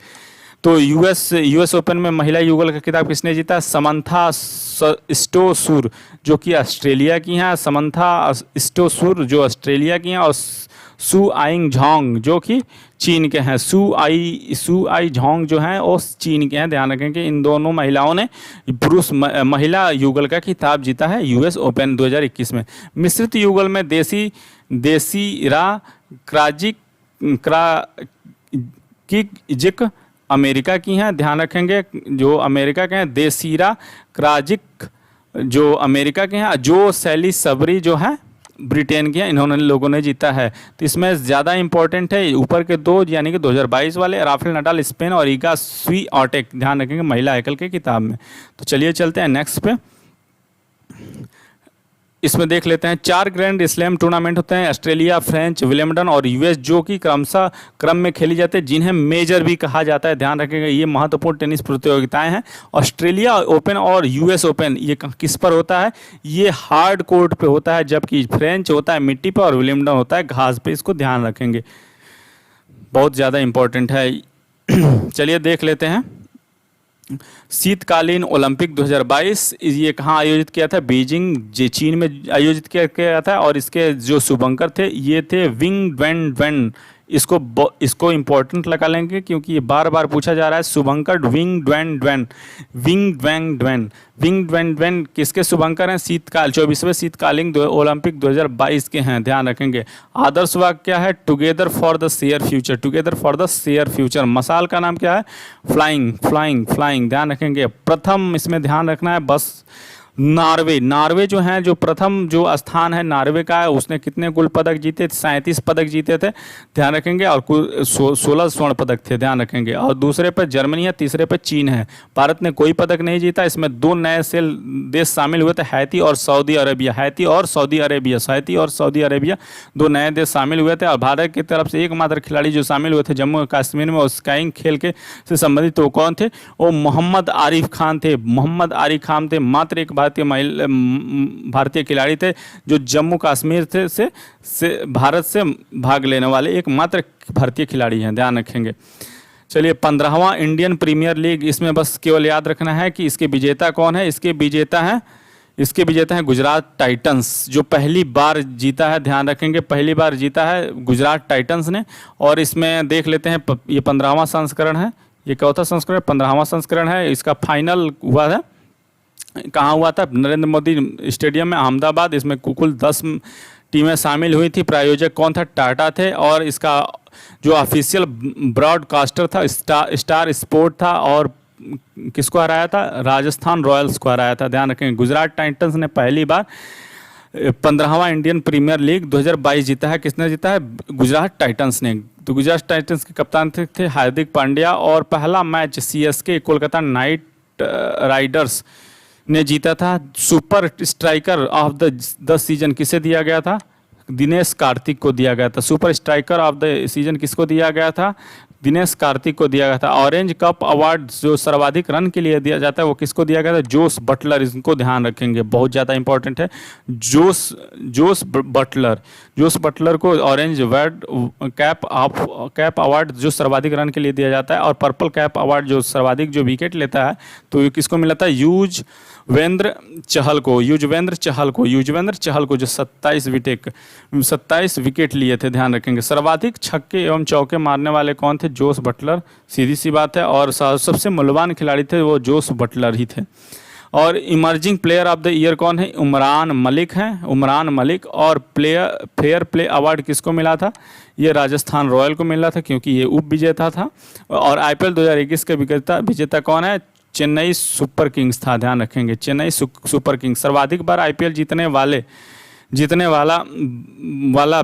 तो यूएस ओपन में महिला युगल का खिताब किसने जीता? समंथा स्टोसुर जो कि ऑस्ट्रेलिया की हैं, समंथा स्टोसुर जो ऑस्ट्रेलिया की हैं, और सू आइंग झांग जो कि चीन के हैं। सू आई झांग जो हैं वो चीन के हैं, ध्यान रखें कि इन दोनों महिलाओं ने पुरुष महिला युगल का खिताब जीता है यूएस ओपन 2021 में। मिश्रित युगल में देसीरा क्राजिक अमेरिका की हैं, ध्यान रखेंगे। जो अमेरिका के हैं देसीरा क्राजिक जो अमेरिका के हैं, जो सैली सबरी जो है ब्रिटेन के हैं, इन्होंने लोगों ने जीता है। तो इसमें ज़्यादा इंपॉर्टेंट है ऊपर के दो, यानी कि 2022 वाले राफेल नडाल स्पेन और ईगा स्वीआटेक, ध्यान रखेंगे महिला एकल के किताब में। तो चलिए चलते हैं नेक्स्ट पे। इसमें देख लेते हैं 4 ग्रैंड स्लैम टूर्नामेंट होते हैं, ऑस्ट्रेलिया, फ्रेंच, विलियमडन और यूएस, जो कि क्रम में खेली जाते हैं, जिन्हें मेजर भी कहा जाता है, ध्यान रखेंगे। ये महत्वपूर्ण टेनिस प्रतियोगिताएं हैं। ऑस्ट्रेलिया ओपन और यूएस ओपन ये किस पर होता है? ये हार्ड कोर्ट पे होता है, जबकि फ्रेंच होता है मिट्टी पर और विलियमडन होता है घास पे। इसको ध्यान रखेंगे, बहुत ज़्यादा इंपॉर्टेंट है। चलिए देख लेते हैं शीतकालीन ओलंपिक 2022 ये कहाँ आयोजित किया था? बीजिंग चीन में आयोजित किया गया था। और इसके जो शुभंकर थे ये थे विंग ड्वेन। इसको इम्पोर्टेंट लगा लेंगे क्योंकि ये बार बार पूछा जा रहा है। शुभंकर विंग ड्वेन किसके शुभंकर हैं? शीतकाल 24वें शीतकालीन ओलंपिक 2022 के हैं, ध्यान रखेंगे। आदर्श वाक्य क्या है? Together for the share future. मसाल का नाम क्या है? फ्लाइंग, ध्यान रखेंगे। प्रथम इसमें ध्यान रखना है बस। नार्वे जो है, जो प्रथम जो स्थान है नार्वे का है, उसने कितने कुल पदक जीते? 37 पदक जीते थे, ध्यान रखेंगे। और कुल 16 स्वर्ण पदक थे, ध्यान रखेंगे। और दूसरे पर जर्मनी है, तीसरे पर चीन है। भारत ने कोई पदक नहीं जीता। इसमें 2 नए देश शामिल हुए थे, हैती और सऊदी अरेबिया 2 नए देश शामिल हुए थे। और भारत की तरफ से एकमात्र खिलाड़ी जो शामिल हुए थे जम्मू कश्मीर में, स्काइंग खेल के से संबंधित तो कौन थे? वो मोहम्मद आरिफ खान थे। मात्र एक भारतीय खिलाड़ी थे जो जम्मू कश्मीर से भारत से भाग लेने वाले एकमात्र भारतीय खिलाड़ी हैं, ध्यान रखेंगे। चलिए 15वां इंडियन प्रीमियर लीग, इसमें बस केवल याद रखना है कि इसके विजेता कौन है। इसके विजेता हैं गुजरात टाइटंस, जो पहली बार जीता है, ध्यान रखेंगे। पहली बार जीता है गुजरात टाइटंस ने। और इसमें देख लेते हैं ये 15वां संस्करण है, ये चौथा संस्करण 15वां संस्करण है। इसका फाइनल हुआ है, कहाँ हुआ था? नरेंद्र मोदी स्टेडियम में, अहमदाबाद। इसमें कुल 10 टीमें शामिल हुई थी। प्रायोजक कौन था? टाटा थे। और इसका जो ऑफिशियल ब्रॉडकास्टर था स्टार स्पोर्ट था। और किसको हराया था? राजस्थान रॉयल्स को हराया था, ध्यान रखेंगे। गुजरात टाइटंस ने पहली बार 15वां इंडियन प्रीमियर लीग 2022 जीता है। किसने जीता है? गुजरात टाइटंस ने। तो गुजरात टाइटंस के कप्तान थे हार्दिक पांड्या। और पहला match CSK Kolkata night Riders ने जीता था। Super striker of the season किसे दिया गया था? दिनेश कार्तिक को दिया गया था। Super striker of the season किसको दिया गया था? दिनेश कार्तिक को दिया गया था। ऑरेंज कप अवार्ड जो सर्वाधिक रन के लिए दिया जाता है वो किसको दिया गया था? जोस बटलर, इसको ध्यान रखेंगे, बहुत ज़्यादा इंपॉर्टेंट है। जोस बटलर को ऑरेंज कैप अवार्ड जो सर्वाधिक रन के लिए दिया जाता है। और पर्पल कैप अवार्ड जो सर्वाधिक जो विकेट लेता है तो ये किसको मिला था? युजवेंद्र चहल को जो 27 विकेट लिए थे, ध्यान रखेंगे। सर्वाधिक छक्के एवं चौके मारने वाले कौन थे? जोस बटलर, सीधी सी बात है। और सबसे मूल्यवान खिलाड़ी थे वो जोस बटलर ही थे। और emerging player of the year कौन है? उमरान मलिक हैं, उमरान मलिक। और फेयर प्ले अवार्ड किसको मिला था? ये राजस्थान रॉयल को मिला था क्योंकि ये उप विजेता था। और आईपीएल 2021 का विजेता कौन है? चेन्नई सुपर किंग्स था, ध्यान रखेंगे, चेन्नई सुपर किंग्स। सर्वाधिक बार आईपीएल जीतने वाला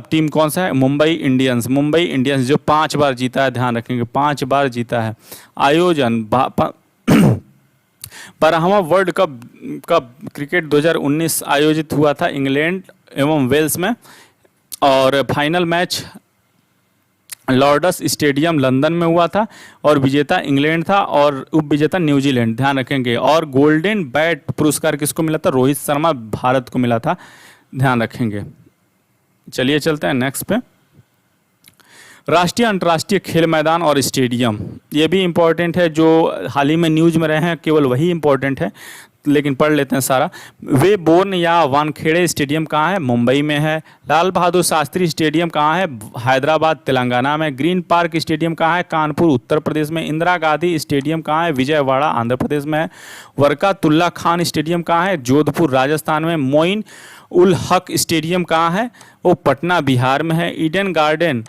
टीम कौन सा है? मुंबई इंडियंस जो 5 बार जीता है, ध्यान रखेंगे 5 बार जीता है। आयोजन 12वां वर्ल्ड कप क्रिकेट 2019 आयोजित हुआ था इंग्लैंड एवं वेल्स में। और final match Lord's stadium London में हुआ था और विजेता इंग्लैंड था और उप विजेता न्यूजीलैंड, ध्यान रखेंगे। और गोल्डन बैट पुरस्कार किसको मिला था? रोहित शर्मा, भारत को मिला था, ध्यान रखेंगे। चलिए चलते हैं नेक्स्ट पे। राष्ट्रीय अंतर्राष्ट्रीय खेल मैदान और स्टेडियम, ये भी इम्पोर्टेंट है, जो हाल ही में न्यूज में रहे हैं केवल वही इम्पोर्टेंट है, लेकिन पढ़ लेते हैं सारा। वे बोर्न या वानखेड़े स्टेडियम कहाँ है? मुंबई में है। लाल बहादुर शास्त्री स्टेडियम कहाँ है? हैदराबाद तेलंगाना में। ग्रीन पार्क स्टेडियम कहाँ है? कानपुर उत्तर प्रदेश में। इंदिरा गांधी स्टेडियम कहाँ है? विजयवाड़ा आंध्र प्रदेश में है। वर्कातुल्ला खान स्टेडियम कहाँ है? जोधपुर राजस्थान में। मोइन उल हक स्टेडियम कहाँ है? वो पटना बिहार में है। ईडन गार्डन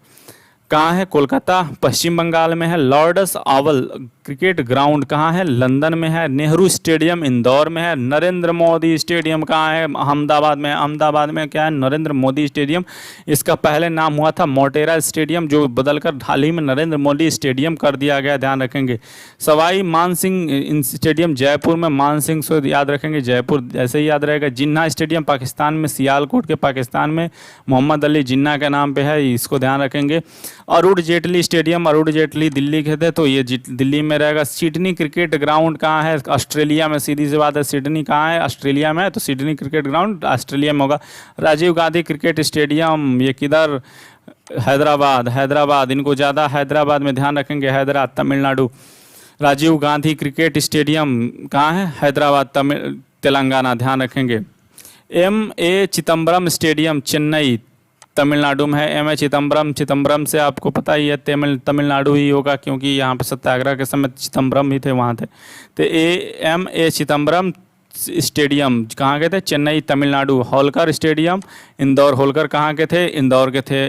कहाँ है? कोलकाता पश्चिम बंगाल में है। लॉर्ड्स ओवल क्रिकेट ग्राउंड कहाँ है? लंदन में है। नेहरू स्टेडियम इंदौर में है। नरेंद्र मोदी स्टेडियम कहाँ है? अहमदाबाद में। अहमदाबाद में क्या है? नरेंद्र मोदी स्टेडियम। इसका पहले नाम हुआ था मोटेरा स्टेडियम, जो बदलकर हाल ही में नरेंद्र मोदी स्टेडियम कर दिया गया, ध्यान रखेंगे। सवाई मानसिंह स्टेडियम जयपुर में, मानसिंह से याद रखेंगे, जयपुर ऐसे ही याद रहेगा। जिन्ना स्टेडियम पाकिस्तान में, सियालकोट के पाकिस्तान में, मोहम्मद अली जिन्ना के नाम पे है, इसको ध्यान रखेंगे। अरुण जेटली स्टेडियम, अरुण जेटली दिल्ली के थे तो ये दिल्ली में रहेगा। सिडनी क्रिकेट ग्राउंड कहाँ है? ऑस्ट्रेलिया में, सीधी सी बात है। सिडनी कहाँ है? ऑस्ट्रेलिया में है, तो सिडनी क्रिकेट ग्राउंड ऑस्ट्रेलिया में होगा। राजीव गांधी क्रिकेट स्टेडियम, ये किधर? हैदराबाद, इनको ज़्यादा हैदराबाद में ध्यान रखेंगे, हैदराबाद तमिलनाडु। राजीव गांधी क्रिकेट स्टेडियम कहाँ है? हैदराबाद तेलंगाना, ध्यान रखेंगे। M.A. चिदम्बरम स्टेडियम चेन्नई तमिलनाडु में है। M.A. चिदम्बरम से आपको पता ही है तमिलनाडु ही होगा, क्योंकि यहाँ पे सत्याग्रह के समय चिदम्बरम ही थे, वहाँ थे। तो M.A. चिदम्बरम स्टेडियम कहाँ के थे? चेन्नई तमिलनाडु। होलकर स्टेडियम इंदौर, होलकर कहाँ के थे? इंदौर के थे।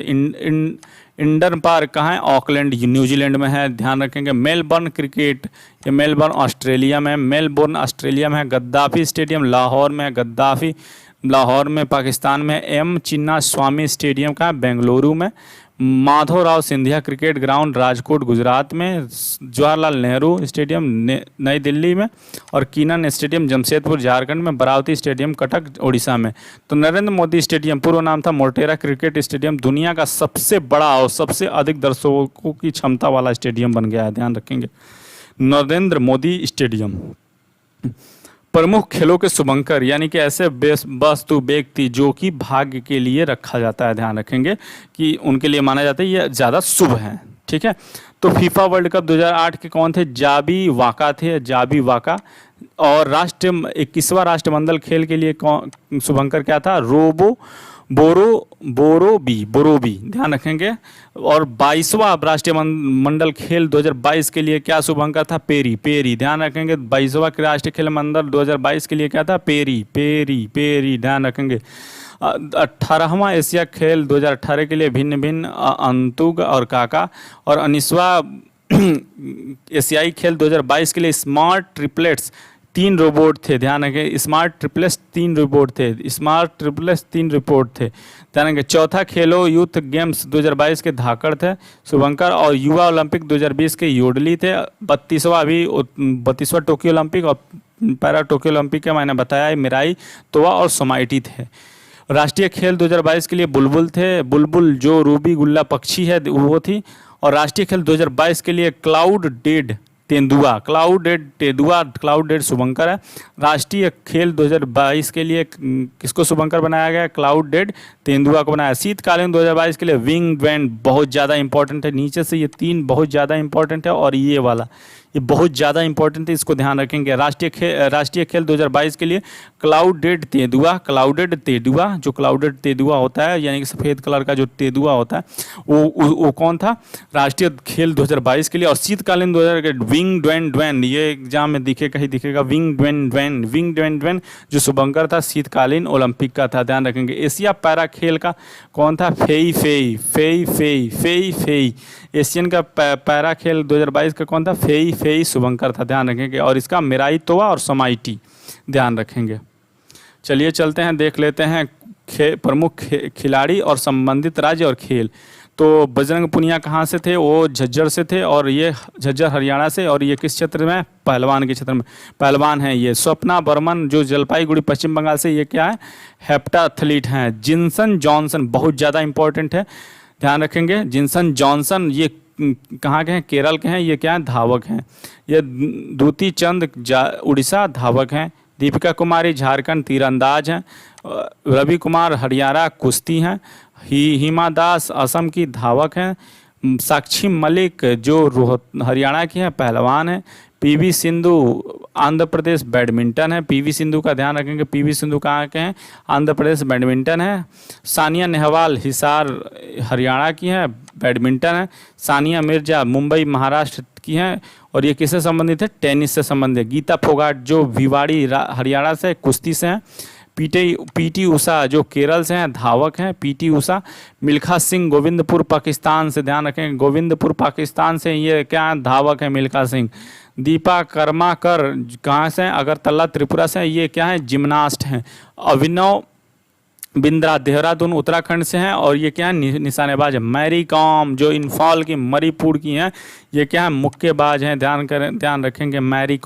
इंडन पार्क कहाँ है? ऑकलैंड न्यूजीलैंड में है, ध्यान रखेंगे। मेलबर्न क्रिकेट, ये मेलबर्न ऑस्ट्रेलिया में, मेलबोर्न ऑस्ट्रेलिया में है। गद्दाफी स्टेडियम लाहौर में, गद्दाफी लाहौर में पाकिस्तान में। M. चिन्ना स्वामी स्टेडियम का बेंगलुरु में। माधवराव सिंधिया क्रिकेट ग्राउंड राजकोट गुजरात में। जवाहरलाल नेहरू स्टेडियम नई दिल्ली में। और कीनन स्टेडियम जमशेदपुर झारखंड में। बरावती स्टेडियम कटक उड़ीसा में। तो नरेंद्र मोदी स्टेडियम, पूर्व नाम था मोटेरा क्रिकेट स्टेडियम, दुनिया का सबसे बड़ा और सबसे अधिक दर्शकों की क्षमता वाला स्टेडियम बन गया है, ध्यान रखेंगे, नरेंद्र मोदी स्टेडियम। प्रमुख खेलों के शुभंकर, यानी कि ऐसे वस्तु व्यक्ति जो कि भाग्य के लिए रखा जाता है, ध्यान रखेंगे कि उनके लिए माना जाता है ये ज़्यादा शुभ है, ठीक है। तो फीफा वर्ल्ड कप 2008 के कौन थे? जाबी वाका थे, जाबी वाका। और 21वां राष्ट्रमंडल खेल के लिए कौन शुभंकर क्या था? बोरोबी, ध्यान रखेंगे। और 22वां राष्ट्रीय मंडल खेल 2022 के लिए क्या शुभंकर था? पेरी, ध्यान रखेंगे। 22वां राष्ट्रीय खेल मंडल 2022 के लिए क्या था? पेरी, ध्यान रखेंगे। 18वां एशिया खेल 2018 के लिए भिन्न अंतुग और काका। और 19वां एशियाई खेल 2022 के लिए स्मार्ट ट्रिपलेट्स 3 रोबोट थे, ध्यान रखें। स्मार्ट ट्रिपलेट्स 3 रोबोट थे, ध्यान रखें। चौथा खेलो यूथ गेम्स 2022 के धाकड़ थे शुभंकर। और युवा ओलंपिक 2020 के योडली थे। 32वां टोक्यो ओलंपिक और पैरा टोक्यो ओलंपिक के मैंने बताया है, मिराई, तोवा और सोमाइटी थे। राष्ट्रीय खेल 2022 के लिए बुलबुल थे, बुलबुल जो रूबी गुल्ला पक्षी है वो थी। और राष्ट्रीय खेल 2022 के लिए क्लाउड डेड शुभंकर है। राष्ट्रीय खेल 2022 के लिए किसको शुभंकर बनाया गया? क्लाउड डेड तेंदुआ को बनाया। शीतकालीन 2022 के लिए विंग बैंड बहुत ज़्यादा इंपॉर्टेंट है, नीचे से ये 3 बहुत ज़्यादा इंपॉर्टेंट है। और ये वाला ये बहुत ज़्यादा इंपॉर्टेंट है, इसको ध्यान रखेंगे। राष्ट्रीय खेल 2022 के लिए क्लाउडेड तेंदुआ, जो क्लाउडेड तेंदुआ होता है यानी कि सफ़ेद कलर का जो तेंदुआ होता है वो कौन था राष्ट्रीय खेल 2022 के लिए। और शीतकालीन 2000 विंग ड्वेन ड्वेन, ये एग्जाम में कहीं दिखेगा विंग ड्वेन ड्वेन जो शुभंकर था, शीतकालीन ओलंपिक का था, ध्यान रखेंगे। एशिया पैरा खेल का कौन था, फेई। एशियन का पैरा खेल 2022 का कौन था, फेई शुभंकर था, ध्यान रखेंगे। और इसका मेराई तोवा और समाइटी, ध्यान रखेंगे। चलिए चलते हैं, देख लेते हैं प्रमुख खिलाड़ी और संबंधित राज्य और खेल। तो बजरंग पुनिया कहाँ से थे, वो झज्जर से थे, और ये झज्जर हरियाणा से, और ये किस क्षेत्र में, पहलवान के क्षेत्र में पहलवान हैं ये। स्वप्ना बर्मन जो जलपाईगुड़ी पश्चिम बंगाल से, ये क्या है, हेप्टाथलीट हैं। जिनसन जॉनसन बहुत ज़्यादा इंपॉर्टेंट है, ध्यान रखेंगे। जिनसन जॉनसन ये कहाँ के हैं, केरल के हैं, ये क्या है, धावक हैं। ये दूती चंद उड़ीसा धावक हैं। दीपिका कुमारी झारखंड तीरंदाज हैं। रवि कुमार हरियाणा कुश्ती हैं। हिमा दास असम की धावक हैं। साक्षी मलिक जो हरियाणा की हैं, पहलवान हैं। पीवी सिंधु आंध्र प्रदेश बैडमिंटन है। पीवी सिंधु का ध्यान रखेंगे, पीवी सिंधु कहाँ के हैं, आंध्र प्रदेश बैडमिंटन है। सानिया नेहवाल हिसार हरियाणा की हैं, बैडमिंटन है। सानिया मिर्जा मुंबई महाराष्ट्र की हैं, और ये किससे संबंधित है, टेनिस से संबंधित है। गीता फोगाट जो भिवाड़ी हरियाणा से कुश्ती से हैं। पीटी उषा जो केरल से हैं, धावक हैं पीटी उषा। मिल्खा सिंह गोविंदपुर पाकिस्तान से, ध्यान रखें गोविंदपुर पाकिस्तान से, ये क्या धावक है मिल्खा सिंह। दीपा कर्माकर कहाँ से हैं, अगरतला त्रिपुरा से, ये क्या है, जिम्नास्ट हैं। अभिनव बिंद्रा देहरादून उत्तराखंड से हैं, और ये क्या है, निशानेबाज है। मैरी कॉम जो इंफॉल की मणिपुर की हैं, ये क्या है, मुक्केबाज हैं, ध्यान रखेंगे। मैरी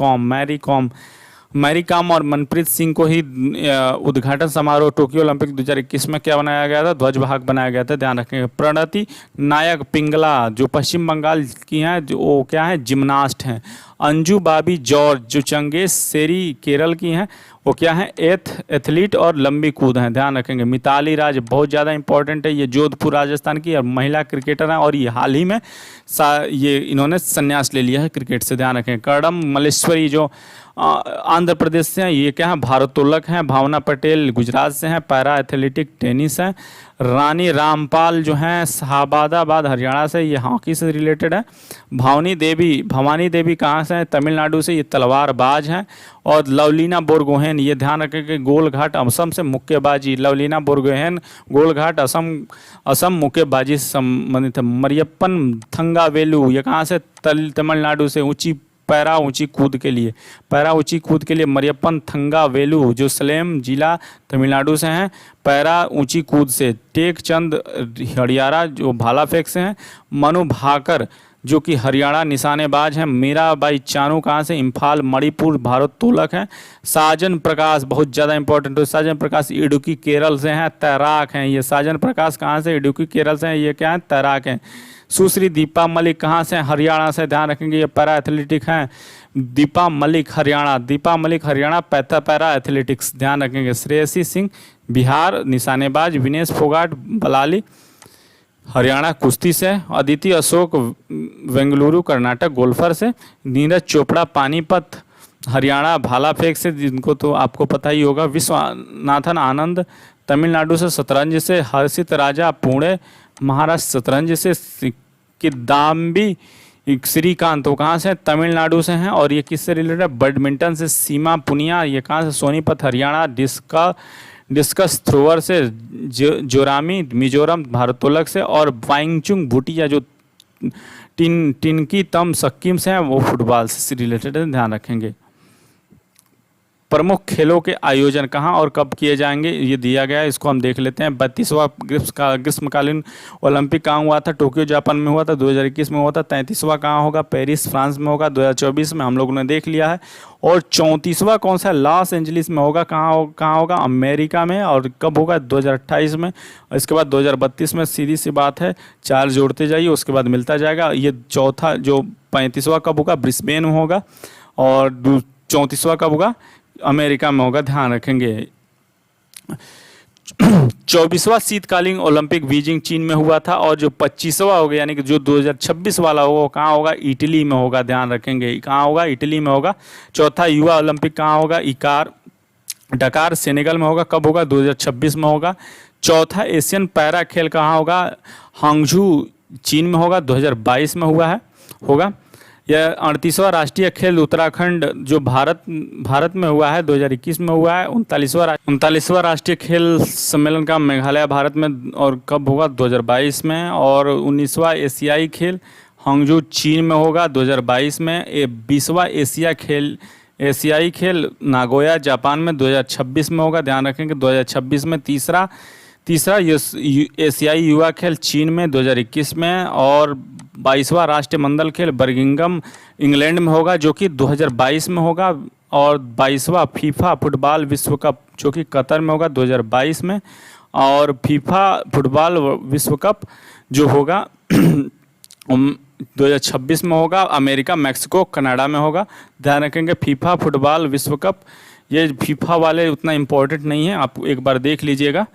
कॉम और मनप्रीत सिंह को ही उद्घाटन समारोह टोक्यो ओलंपिक 2021 में क्या बनाया गया था, ध्वजवाहक बनाया गया था, ध्यान रखेंगे। प्रणति नायक पिंगला जो पश्चिम बंगाल की हैं, जो वो क्या है, जिम्नास्ट हैं। अंजू बाबी जॉर्ज जो चंगेज सेरी केरल की हैं, वो क्या है, एथलीट और लंबी कूद हैं, ध्यान रखेंगे। मिताली राज बहुत ज़्यादा इंपॉर्टेंट है, ये जोधपुर राजस्थान की और महिला क्रिकेटर हैं, और ये हाल ही में ये इन्होंने संन्यास ले लिया है क्रिकेट से, ध्यान रखें। कर्णम मल्लेश्वरी जो आंध्र प्रदेश से हैं, ये क्या है, भारोत्तोलक हैं। भावना पटेल गुजरात से हैं, पैरा एथलेटिक टेनिस है। रानी रामपाल जो हैं शाहबादाबाद हरियाणा से, ये हॉकी से रिलेटेड है। भवानी देवी कहाँ से हैं, तमिलनाडु से, ये तलवारबाज हैं। और लवलीना बोरगोहेन, ये ध्यान रखें कि गोलघाट असम से मुक्केबाजी, लवलीना बोरगोहेन गोलघाट असम मुक्केबाजी से संबंधित है। मरियप्पन थंगावेलु ये कहाँ से, तमिलनाडु से, ऊंची कूद के लिए मरियप्पन थंगावेलु जो सलेम जिला तमिलनाडु से हैं, पैरा ऊंची कूद से। टेक चंद हरियाणा जो भाला फेंक से हैं। मनु भाकर जो कि हरियाणा निशानेबाज हैं। मीराबाई चानू कहाँ से, इम्फाल मणिपुर भारोत्तोलक हैं। साजन प्रकाश बहुत ज़्यादा इंपॉर्टेंट है, साजन प्रकाश इडुक्की केरल से हैं, तैराक हैं। ये साजन प्रकाश कहाँ से, इडुक्की केरल से हैं, ये क्या है, तैराक हैं। सुश्री दीपा मलिक कहाँ से, हरियाणा से, ध्यान रखेंगे, ये पैरा एथलेटिक हैं। दीपा मलिक हरियाणा पैरा एथलेटिक्स, ध्यान रखेंगे। श्रेयसी सिंह बिहार निशानेबाज। विनेश फोगाट बलाली हरियाणा कुश्ती से। अदिति अशोक बेंगलुरु कर्नाटक गोल्फर से। नीरज चोपड़ा पानीपत हरियाणा भाला फेंक से, जिनको तो आपको पता ही होगा। विश्वनाथन आनंद तमिलनाडु से शतरंज से। हर्षित राजा पुणे महाराष्ट्र शतरंज से। किदाम्बी श्रीकांत वो कहाँ से, तमिलनाडु से हैं, और ये किससे रिलेटेड है, बैडमिंटन से। सीमा पुनिया ये कहाँ से, सोनीपत हरियाणा। डिस्कस थ्रोअर से जोरामी मिजोरम भारोत्तोलक से। और वाइंगचुंग भूटिया जो टिनकी तम सिक्किम से हैं, वो फुटबॉल से रिलेटेड है, ध्यान रखेंगे। प्रमुख खेलों के आयोजन कहाँ और कब किए जाएंगे ये दिया गया है, इसको हम देख लेते हैं। 32वां ग्रीष्मकालीन ओलंपिक कहाँ हुआ था, टोक्यो जापान में हुआ था, 2021 में हुआ था। 33वां कहाँ होगा, पेरिस फ्रांस में होगा, 2024 में हम लोगों ने देख लिया है। और 34वां कौन सा, लॉस एंजलिस में होगा। कहाँ होगा, अमेरिका में। और कब होगा, 2028 में। इसके बाद 2032 में। सीधी सी बात है, 4 जोड़ते जाइए, उसके बाद मिलता जाएगा। ये चौथा जो 35वां कब होगा, ब्रिस्बेन में होगा। और 34वां कब होगा, अमेरिका में होगा, ध्यान रखेंगे। 24वां शीतकालीन ओलंपिक बीजिंग चीन में हुआ था, और जो 25वां होगा यानी कि जो 2026 वाला होगा वो कहाँ होगा, इटली में होगा, ध्यान रखेंगे कहाँ होगा, इटली में होगा। चौथा युवा ओलंपिक कहाँ होगा, डकार सेनेगल में होगा, कब होगा, 2026 में होगा। चौथा एशियन पैरा खेल कहाँ होगा, हांगझू चीन में होगा, 2022 में होगा। यह 38वां राष्ट्रीय खेल उत्तराखंड जो भारत में हुआ है, 2021 में हुआ है। 39वां राष्ट्रीय खेल सम्मेलन का मेघालय भारत में, और कब होगा, 2022 में। और 19वां एशियाई खेल हांगझू चीन में होगा, 2022 में। 20वां एशियाई खेल नागोया जापान में 2026 में होगा, ध्यान रखेंगे 2026 में। तीसरा एशियाई युवा खेल चीन में 2021 में। और 22वां राष्ट्रमंडल खेल बर्मिंघम इंग्लैंड में होगा, जो कि 2022 में होगा। और 22वां फीफा फुटबॉल विश्व कप जो कि कतर में होगा 2022 में। और फीफा फुटबॉल विश्व कप जो होगा 2026 में होगा, अमेरिका, मैक्सिको, कनाडा में होगा, ध्यान रखेंगे। फीफा फुटबॉल विश्व कप, ये फीफा वाले उतना इम्पोर्टेंट नहीं है, आप एक बार देख लीजिएगा,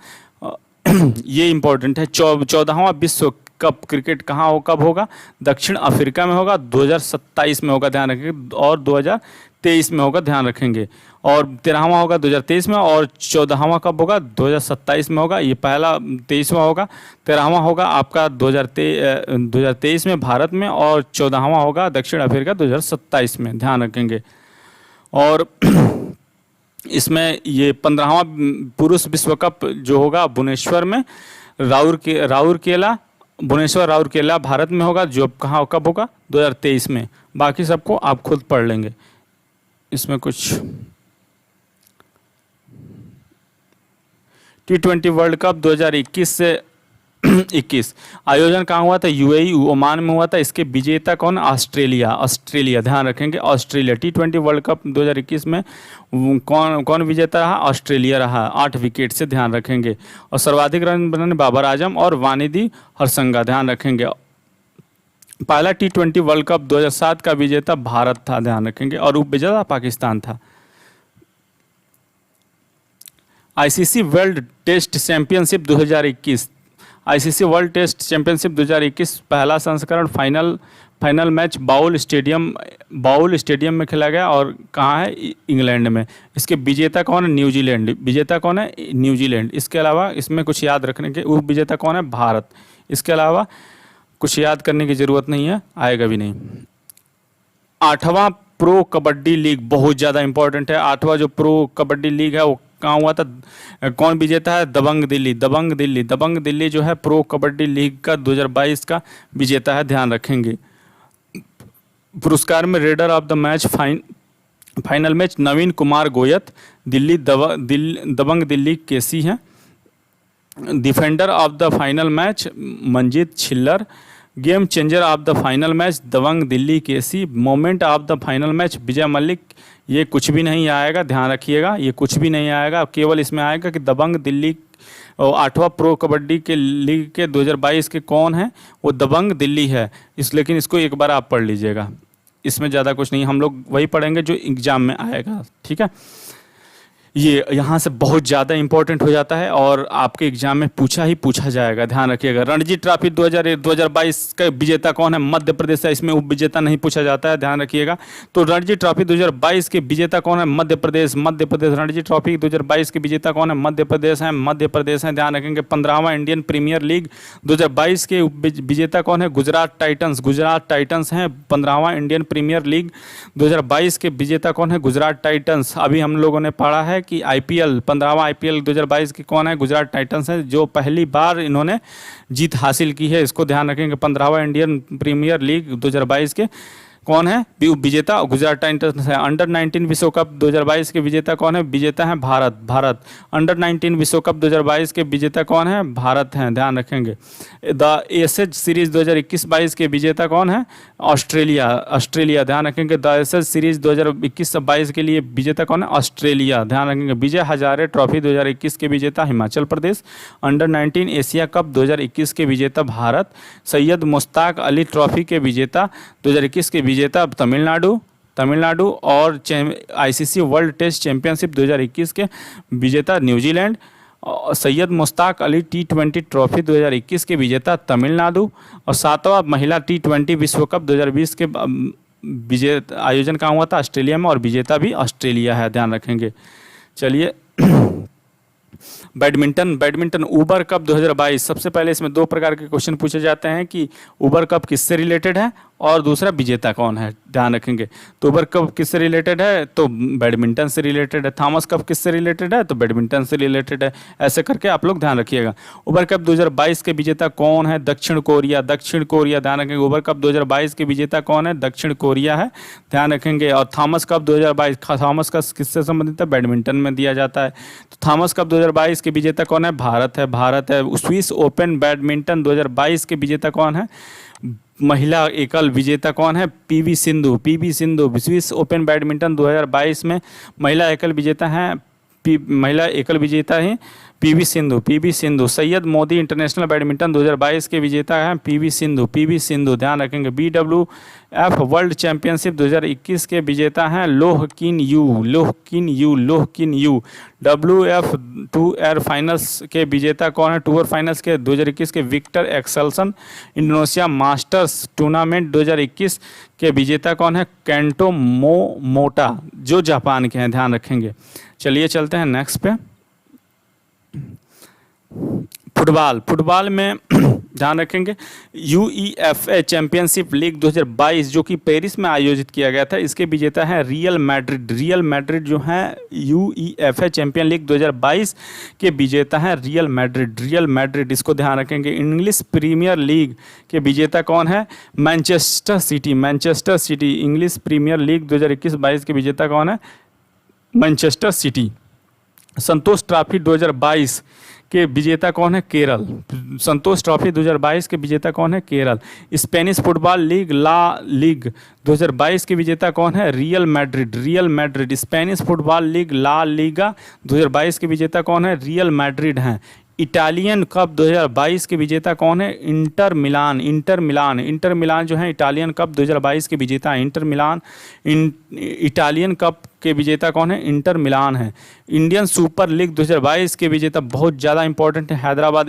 ये इम्पोर्टेंट है। 14वां विश्व कप क्रिकेट कहाँ हो, कब होगा, दक्षिण अफ्रीका में होगा, 2027 में होगा, ध्यान रखेंगे। और 2023 में होगा, ध्यान रखेंगे। और 13वां होगा 2023 में। और 14वां कब होगा, 2027 में होगा, ये पहला 23वां होगा। 13वां होगा आपका 2023 में भारत में। और 14वां होगा दक्षिण अफ्रीका 2027 में, ध्यान रखेंगे। और इसमें ये 15वां पुरुष विश्व कप जो होगा भुवनेश्वर में, भुवनेश्वर राउरकेला भारत में होगा, जो कहाँ कब होगा, 2023 में। बाकी सबको आप खुद पढ़ लेंगे, इसमें कुछ। T20 वर्ल्ड कप 2021 से 21 आयोजन कहाँ हुआ था, यूएई ओमान में हुआ था। इसके विजेता कौन, ऑस्ट्रेलिया, ध्यान रखेंगे ऑस्ट्रेलिया। T20 वर्ल्ड कप 2021 में कौन विजेता रहा, ऑस्ट्रेलिया रहा, 8 विकेट से, ध्यान रखेंगे। और सर्वाधिक रन बनाने बाबर आजम और वानिदी हरसंगा, ध्यान रखेंगे। पहला T20 वर्ल्ड कप 2007 का विजेता भारत था, ध्यान रखेंगे, और उपविजेता पाकिस्तान था। ICC world test championship 2021, ICC world test championship 2021 पहला संस्करण फाइनल मैच बाउल स्टेडियम में खेला गया, और कहाँ है, इंग्लैंड में। इसके विजेता कौन है, न्यूजीलैंड। इसके अलावा इसमें कुछ याद रखने के, उप विजेता कौन है, भारत। इसके अलावा कुछ याद करने की ज़रूरत नहीं है, आएगा भी नहीं। 8वां प्रो कबड्डी लीग बहुत ज़्यादा इंपॉर्टेंट है। 8वां जो प्रो कबड्डी लीग है वो कहाँ हुआ था, कौन विजेता है, दबंग दिल्ली जो है प्रो कबड्डी लीग का 2022 का विजेता है, ध्यान रखेंगे। पुरस्कार में raider of the match final match Naveen Kumar Goyat, Dabang Delhi KC हैं। Defender of the final match Manjeet Chhillar. Game changer of the final match Dabang Delhi KC. Moment of the final match Vijay Malik. ये कुछ भी नहीं आएगा, ध्यान रखिएगा, ये कुछ भी नहीं आएगा, केवल इसमें आएगा कि दबंग दिल्ली 8वां प्रो कबड्डी के लीग के 2022 के कौन है, वो दबंग दिल्ली है। लेकिन इसको एक बार आप पढ़ लीजिएगा, इसमें ज़्यादा कुछ नहीं, हम लोग वही पढ़ेंगे जो एग्ज़ाम में आएगा, ठीक है। ये यहाँ से बहुत ज़्यादा इंपॉर्टेंट हो जाता है और आपके एग्जाम में पूछा जाएगा, ध्यान रखिएगा। रणजी ट्रॉफी 2022 का विजेता कौन है, मध्य प्रदेश है, इसमें उप विजेता नहीं पूछा जाता है, ध्यान रखिएगा। तो रणजी ट्रॉफी 2022 के विजेता कौन है, मध्य प्रदेश। रणजी ट्रॉफी 2022 के विजेता कौन है, मध्य प्रदेश है, ध्यान रखेंगे। 15वां इंडियन प्रीमियर लीग 2022 के विजेता कौन है, गुजरात टाइटंस हैं। 15वां इंडियन प्रीमियर लीग 2022 के विजेता कौन है, गुजरात टाइटंस। अभी हम लोगों ने पढ़ा है कि आईपीएल 15वां आईपीएल 2022 की कौन है, गुजरात टाइटंस है, जो पहली बार इन्होंने जीत हासिल की है, इसको ध्यान रखेंगे। 15वां इंडियन प्रीमियर लीग 2022 के कौन है विजेता, गुजरात टाइटंस है। अंडर 19 विश्व कप 2022 के विजेता कौन है, विजेता है भारत। अंडर 19 विश्व कप 2022 के विजेता कौन है, भारत हैं, ध्यान रखेंगे। द एशेज सीरीज 2021-22 के विजेता कौन है, ऑस्ट्रेलिया, ध्यान रखेंगे। द एशेज सीरीज 2021-22 के लिए विजेता कौन है, ऑस्ट्रेलिया, ध्यान रखेंगे। विजय हजारे ट्रॉफी 2021 के विजेता Himachal Pradesh. Under 19 Asia cup 2021 के विजेता भारत। सैयद मुश्ताक अली ट्रॉफी के विजेता 2021 के विजेता तमिलनाडु और आईसीसी वर्ल्ड टेस्ट चैंपियनशिप 2021 के विजेता New Zealand. Syed Mushtaq Ali T20 trophy 2021 के विजेता तमिलनाडु। और 7वां महिला T20 विश्व कप 2020 के आयोजन कहाँ हुआ था? ऑस्ट्रेलिया में, और विजेता भी ऑस्ट्रेलिया है, ध्यान रखेंगे। चलिए बैडमिंटन उबर कप 2022। सबसे पहले इसमें 2 प्रकार के क्वेश्चन पूछे जाते हैं कि उबर कप किससे रिलेटेड है और दूसरा विजेता कौन है, ध्यान रखेंगे। तो उबर कप किससे रिलेटेड है? तो बैडमिंटन से रिलेटेड है। थॉमस कप किससे रिलेटेड है? तो बैडमिंटन से रिलेटेड है। ऐसे करके आप लोग ध्यान रखिएगा। उबर कप 2022 के विजेता कौन है? दक्षिण कोरिया, ध्यान रखेंगे। उबर कप 2022 के विजेता कौन है? दक्षिण कोरिया है, ध्यान रखेंगे। और थॉमस कप 2022, थॉमस का किससे संबंधित है? बैडमिंटन में दिया जाता है। तो थॉमस कप 2022 के विजेता कौन है? भारत है। स्विस ओपन बैडमिंटन 2022 के विजेता कौन है? महिला एकल विजेता कौन है? PV Sindhu. Swiss open badminton 2022 में महिला एकल विजेता हैं PV Sindhu. Syed Modi international badminton 2022 के विजेता हैं पीवी सिंधु, ध्यान रखेंगे। BWF वर्ल्ड चैंपियनशिप 2021 के विजेता हैं लोह किन यू। WF टूर फाइनल्स के विजेता कौन है? टूर फाइनल्स के 2021 के Viktor Axelsen. Indonesia Masters tournament 2021 के विजेता कौन है? केंटो मोमोटा, जो जापान के हैं, ध्यान रखेंगे। चलिए चलते हैं नेक्स्ट पे। फुटबॉल में ध्यान रखेंगे UEFA चैंपियनशिप लीग 2022 जो कि पेरिस में आयोजित किया गया था, इसके विजेता है रियल मैड्रिड जो है UEFA चैंपियन लीग 2022 के विजेता है रियल मैड्रिड, इसको ध्यान रखेंगे। इंग्लिश प्रीमियर लीग के विजेता कौन है? Manchester City. English Premier League 2021-22 के विजेता कौन है? Manchester city. संतोष ट्रॉफी 2022 के विजेता कौन है? केरल। संतोष ट्रॉफी 2022 के विजेता कौन है? Kerala. Spanish football league La Liga 2022 के विजेता कौन है? Real Madrid. Spanish football league La Liga 2022 के विजेता कौन है? रियल मैड्रिड हैं। इटालियन कप 2022 के विजेता कौन है? इंटर मिलान जो है इटालियन कप 2022 के विजेता है। इटालियन कप के विजेता कौन है? इंटर मिलान है। इंडियन सुपर लीग 2022 के विजेता बहुत ज़्यादा इंपॉर्टेंट है, हैदराबाद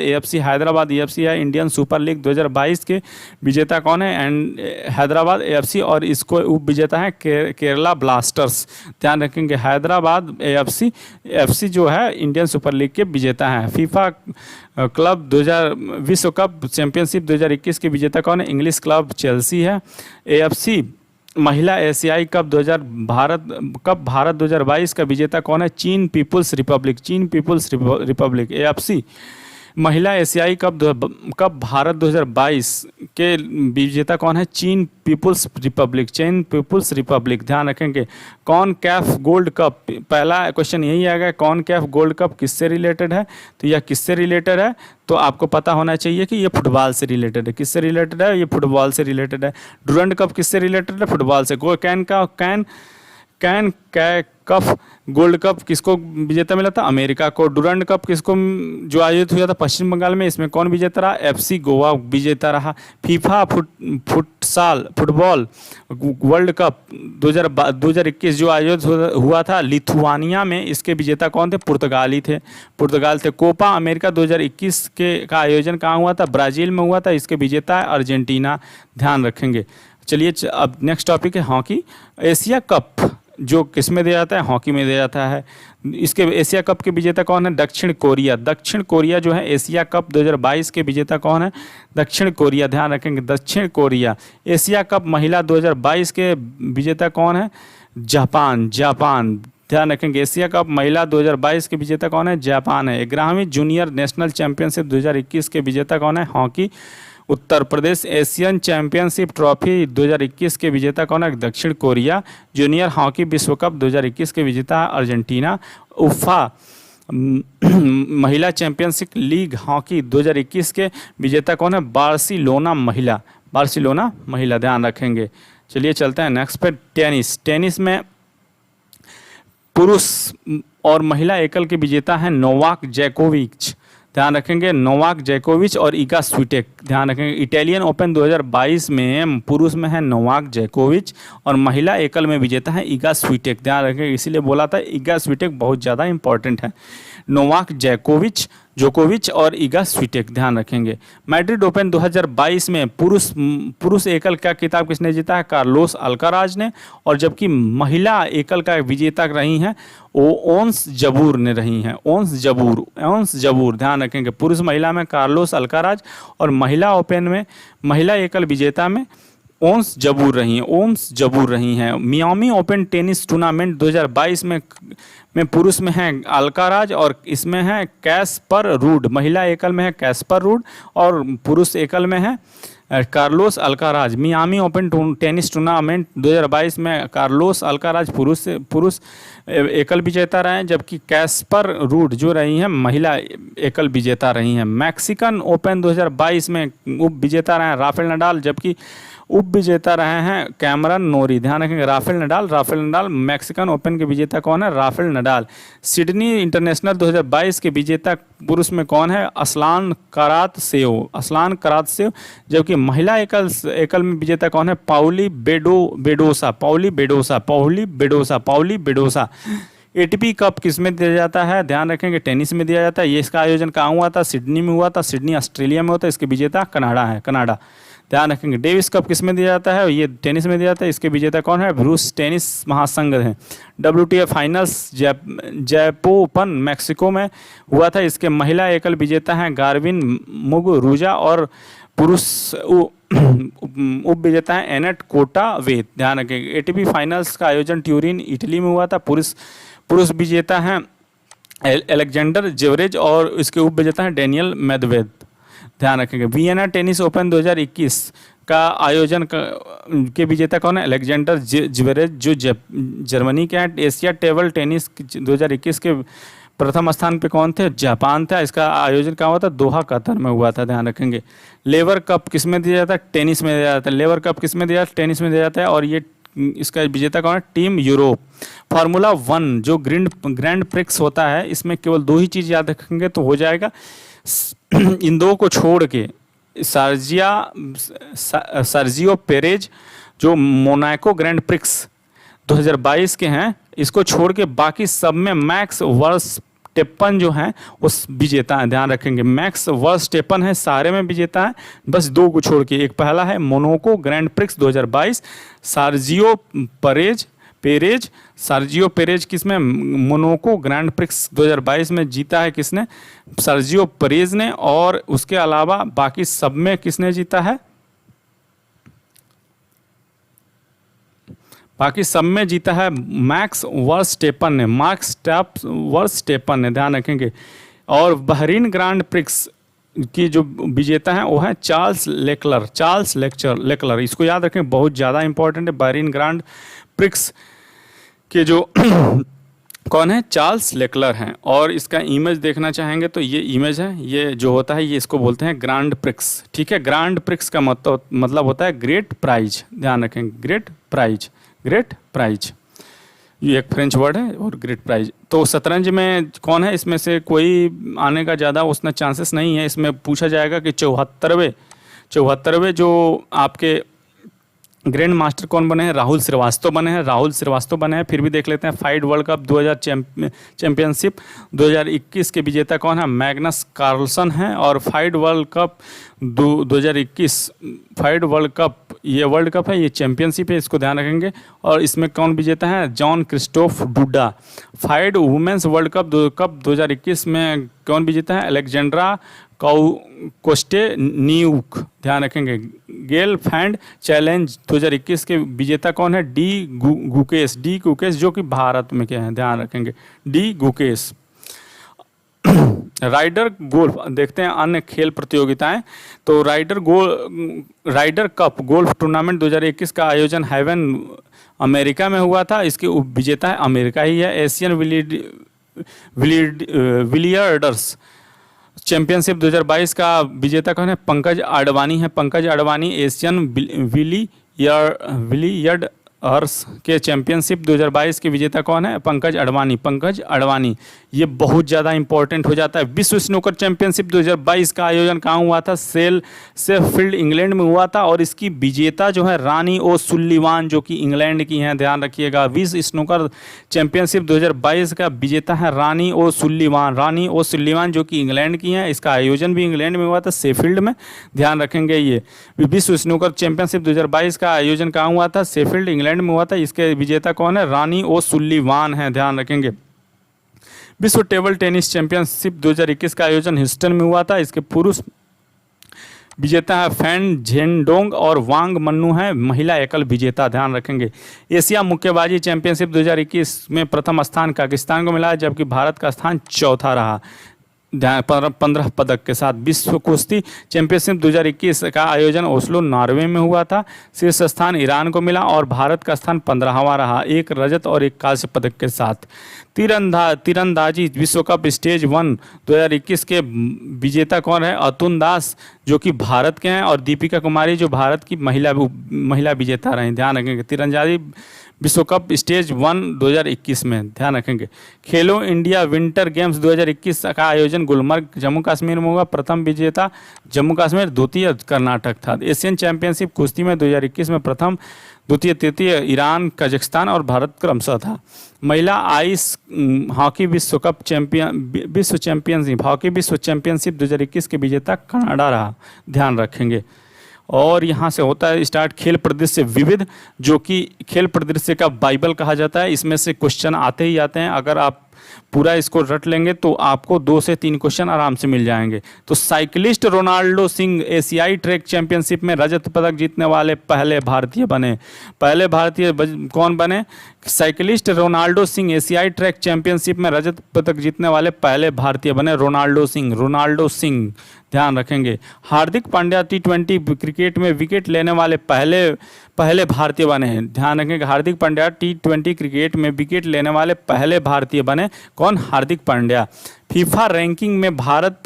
AFC है। इंडियन सुपर लीग 2022 के विजेता कौन है? एंड हैदराबाद AFC, और इसको उप विजेता है केरला ब्लास्टर्स, ध्यान रखेंगे। हैदराबाद AFC जो है इंडियन सुपर लीग के विजेता हैं। फीफा क्लब विश्व कप चैंपियनशिप 2021 के विजेता कौन है? इंग्लिश क्लब चेल्सी है। AFC महिला एशियाई कप भारत 2022 का विजेता कौन है? चीन पीपुल्स रिपब्लिक। AFC महिला एशियाई कप भारत 2022 के विजेता कौन है? चीन पीपुल्स रिपब्लिक, ध्यान रखेंगे। कॉन कैफ गोल्ड कप, पहला क्वेश्चन यही आएगा, कॉन कैफ गोल्ड कप किससे रिलेटेड है? तो यह किससे रिलेटेड है? तो आपको पता होना चाहिए कि ये फुटबॉल से रिलेटेड है। किससे रिलेटेड है? ये फुटबॉल से रिलेटेड है। डुरंड कप किससे रिलेटेड है? फुटबॉल से। कैन कप गोल्ड कप किसको विजेता मिला था? अमेरिका को। डुरंड कप किसको जो आयोजित हुआ था? पश्चिम बंगाल में। इसमें कौन विजेता रहा? FC गोवा विजेता रहा। फीफा फुटबॉल वर्ल्ड कप 2021 जो आयोजित हुआ था लिथुआनिया में, इसके विजेता कौन थे? पुर्तगाल थे। कोपा अमेरिका 2021 का आयोजन कहाँ हुआ था? ब्राज़ील में हुआ था। इसके विजेता है अर्जेंटीना, ध्यान रखेंगे। चलिए अब नेक्स्ट टॉपिक है हॉकी। एशिया कप जो किस में दिया जाता है? हॉकी में दिया जाता है। इसके एशिया कप के विजेता कौन है? दक्षिण कोरिया जो है एशिया कप 2022 के विजेता कौन है? दक्षिण कोरिया, ध्यान रखेंगे। दक्षिण कोरिया। एशिया कप महिला 2022 के विजेता कौन है? जापान, ध्यान रखेंगे। एशिया कप महिला 2022 के विजेता कौन है? जापान है। 11वीं जूनियर नेशनल चैंपियनशिप 2021 के विजेता कौन है? Hockey Uttar Pradesh. Asian championship trophy 2021 के विजेता कौन है? दक्षिण कोरिया। जूनियर हॉकी विश्व कप 2021 के विजेता है अर्जेंटीना। उफा महिला चैंपियनशिप लीग हॉकी 2021 के विजेता कौन है? बार्सिलोना महिला, ध्यान रखेंगे। चलिए चलते हैं नेक्स्ट पे। टेनिस में पुरुष और महिला एकल के विजेता हैं नोवाक जोकोविच, ध्यान रखेंगे नोवाक जोकोविच और ईगा स्विटेक। ध्यान रखेंगे इटालियन ओपन 2022 में पुरुष में है नोवाक जोकोविच और महिला एकल में विजेता है ईगा स्विटेक। ध्यान रखेंगे इसीलिए बोला था ईगा स्विटेक बहुत ज़्यादा इंपॉर्टेंट है। नोवाक जोकोविच और ईगा स्विटेक ध्यान रखेंगे। मैड्रिड ओपन 2022 में पुरुष एकल का खिताब किसने जीता है? कार्लोस अल्काराज ने। और जबकि महिला एकल का विजेता रही हैं वो ओंस जबूर ने रही हैं। ओंस जबूर ध्यान रखेंगे। पुरुष महिला में कार्लोस अल्काराज और महिला ओपन में महिला एकल विजेता में ओंस जबूर रही हैं। मियामी ओपन टेनिस टूर्नामेंट 2022 में पुरुष में है अल्काराज और इसमें है कैस्पर रूड। महिला एकल में है कैस्पर रूड और पुरुष एकल में है Carlos Alcaraz. Miami open tennis tournament 2022 में कार्लोस अल्काराज पुरुष एकल विजेता रहे हैं, जबकि कैस्पर रूड जो रही हैं महिला एकल विजेता रही हैं। मैक्सिकन ओपन 2022 में उप विजेता रहे हैं राफेल नडाल, जबकि उप विजेता रहे हैं कैमरन नोरी। ध्यान रखेंगे राफेल नडाल मैक्सिकन ओपन के विजेता कौन है? Rafael Nadal. सिडनी इंटरनेशनल 2022 के विजेता पुरुष में कौन है? असलान करातसेव। जबकि महिला एकल में विजेता कौन है? पाउली बेडोसा। एटीपी कप किस में दिया जाता है? ध्यान रखेंगे टेनिस में दिया जाता है। ये इसका आयोजन कहाँ हुआ था? सिडनी में हुआ था। सिडनी ऑस्ट्रेलिया में होता है। इसके विजेता कनाडा। ध्यान रखेंगे डेविस कप किस में दिया जाता है? ये टेनिस में दिया जाता है। इसके विजेता कौन है? ब्रूस टेनिस महासंघ है। WTA फाइनल्स जैपोपन मैक्सिको में हुआ था। इसके महिला एकल विजेता हैं गार्बिन मुगुरुजा और पुरुष उप विजेता हैं एनेट कोटावेत। ध्यान रखेंगे एटीपी फाइनल्स का आयोजन ट्यूरिन इटली में हुआ था। पुरुष विजेता हैं एलेक्जेंडर जेवरेज और इसके उप विजेता हैं डेनियल मेदवेदेव। ध्यान रखेंगे वियना टेनिस ओपन 2021 का आयोजन के विजेता कौन है? अलेक्जेंडर ज्वेरेव जो जर्मनी के हैं। एशिया टेबल टेनिस 2021 के प्रथम स्थान पे कौन थे? जापान था। इसका आयोजन कहाँ हुआ था? दोहा कतर में हुआ था। ध्यान रखेंगे लेवर कप किस में दिया जाता है? टेनिस में दिया जाता है। लेवर कप किस में दिया जाता है? टेनिस में दिया जाता है। और ये इसका विजेता कौन है? Team Europe. फार्मूला 1 जो ग्रैंड प्रिक्स होता है इसमें केवल 2 ही चीज़ याद रखेंगे तो हो जाएगा। इन दो को छोड़ के सर्जियो पेरेज जो मोनाको ग्रैंड प्रिक्स 2022 के हैं, इसको छोड़ के बाकी सब में मैक्स वर्स्टेपन जो हैं उस विजेता हैं। ध्यान रखेंगे मैक्स वर्स्टेपन है सारे में विजेता है, बस 2 को छोड़ के। एक पहला है Monaco grand prix 2022 Sergio Perez किसमें? मोनाको ग्रैंड प्रिक्स 2022 में जीता है किसने? सर्जियो पेरेज ने। और उसके अलावा बाकी सब में किसने जीता है? बाकी सब में जीता है मैक्स वर्स्टेपन ने। ध्यान रखेंगे। और बहरीन ग्रैंड प्रिक्स की जो विजेता हैं वो है चार्ल्स लेक्लर। इसको याद रखें बहुत ज़्यादा इंपॉर्टेंट है। बहरीन ग्रैंड प्रिक्स के जो कौन है? चार्ल्स लेक्लर हैं। और इसका इमेज देखना चाहेंगे तो ये इमेज है। ये जो होता है ये इसको बोलते हैं ग्रैंड प्रिक्स। ठीक है, ग्रैंड प्रिक्स का मतलब होता है ग्रेट प्राइज। ध्यान रखेंगे ग्रेट प्राइज ये एक फ्रेंच वर्ड है और ग्रेट प्राइज। तो शतरंज में कौन है? इसमें से कोई आने का ज़्यादा उसमें चांसेस नहीं है। इसमें पूछा जाएगा कि 74वें जो आपके ग्रैंड मास्टर कौन बने हैं? राहुल श्रीवास्तव बने हैं। फिर भी देख लेते हैं फाइड वर्ल्ड कप 2000 चैंपियनशिप 2021 के विजेता कौन है? मैग्नस कार्लसन हैं। और FIDE world cup 2021 FIDE world cup ये वर्ल्ड कप है, ये चैंपियनशिप है, इसको ध्यान रखेंगे। और इसमें कौन विजेता है? Jan Krzysztof Duda. FIDE women's world cup 2021 में कौन विजेता है? Alexandra Kosteniuk. ध्यान रखेंगे गेल फैंड चैलेंज 2021 के विजेता कौन है? डी गुकेश जो कि भारत में क्या है? ध्यान रखेंगे डी गुकेश। राइडर गोल्फ देखते हैं अन्य खेल प्रतियोगिताएं। तो राइडर कप गोल्फ टूर्नामेंट 2021 का आयोजन हेवन अमेरिका में हुआ था। इसके विजेता है अमेरिका ही है। एशियन बिलियर्ड्स चैंपियनशिप 2022 का विजेता कौन है? पंकज आडवाणी है। एशियन बिलियर्ड अर्स के चैंपियनशिप 2022 के विजेता कौन है? पंकज अडवाणी। पंकज अडवाणी, ये बहुत ज़्यादा इंपॉर्टेंट हो जाता है। विश्व स्नूकर चैंपियनशिप 2022 का आयोजन कहाँ हुआ था? शेफील्ड इंग्लैंड में हुआ था और इसकी विजेता जो है रानी ओ सुल्लिवान, जो कि इंग्लैंड की हैं, ध्यान रखिएगा। विश्व स्नूकर चैंपियनशिप 2022 का विजेता है रानी ओ सुल्लिवान। रानी ओ सुल्लिवान जो कि इंग्लैंड की हैं, इसका आयोजन भी इंग्लैंड में हुआ था, शेफील्ड में, ध्यान रखेंगे। ये विश्व स्नूकर चैंपियनशिप 2022 का आयोजन कहाँ हुआ था? शेफील्ड इंग्लैंड में हुआ था। इसके विजेता कौन है? रानी ओ सुल्लिवान है, ध्यान रखेंगे। विश्व टेबल टेनिस चैंपियनशिप 2021 का आयोजन ह्यूस्टन में हुआ था। इसके पुरुष विजेता है फैन झेंडोंग और वांग मन्नू है महिला एकल विजेता, ध्यान रखेंगे। एशिया मुक्केबाजी चैंपियनशिप 2021 में प्रथम स्थान पाकिस्तान को मिला है, जबकि भारत का स्थान चौथा रहा, 15 पदक के साथ। विश्व कुश्ती चैंपियनशिप 2021 का आयोजन ओस्लो, नॉर्वे में हुआ था। शीर्ष स्थान ईरान को मिला और भारत का स्थान 15वां रहा, 1 रजत और 1 कांस्य पदक के साथ। तीरंदाजी विश्व कप स्टेज 1 2021 के विजेता कौन है? अतुल दास, जो कि भारत के हैं, और दीपिका कुमारी, जो भारत की महिला विजेता रहे, ध्यान रखेंगे। तीरंदाजी विश्व कप स्टेज 1 2021 में, ध्यान रखेंगे। खेलो इंडिया विंटर गेम्स 2021 का आयोजन गुलमर्ग, जम्मू कश्मीर में हुआ। प्रथम विजेता जम्मू कश्मीर, द्वितीय कर्नाटक था। एशियन चैंपियनशिप कुश्ती में 2021 में प्रथम, द्वितीय, तृतीय ईरान, कजाकिस्तान और भारत क्रमशः था। महिला आइस हॉकी विश्व चैंपियनशिप 2021 के विजेता कनाडा रहा, ध्यान रखेंगे। और यहाँ से होता है स्टार्ट खेल परिदृश्य विविध, जो कि खेल परिदृश्य का बाइबल कहा जाता है। इसमें से क्वेश्चन आते ही आते हैं। अगर आप पूरा इसको रट लेंगे तो आपको 2 से 3 क्वेश्चन आराम से मिल जाएंगे। तो साइकिलिस्ट रोनाल्डो सिंह एशियाई ट्रैक चैंपियनशिप में रजत पदक जीतने वाले पहले भारतीय बने। पहले भारतीय कौन बने? साइकिलिस्ट रोनाल्डो सिंह एशियाई ट्रैक चैंपियनशिप में रजत पदक जीतने वाले पहले भारतीय बने रोनाल्डो सिंह, ध्यान रखेंगे। हार्दिक पांड्या T20 क्रिकेट में विकेट लेने वाले पहले भारतीय बने हैं, ध्यान रखेंगे। हार्दिक पांड्या T20 क्रिकेट में विकेट लेने वाले पहले भारतीय बने। कौन? हार्दिक पांड्या। फीफा रैंकिंग में भारत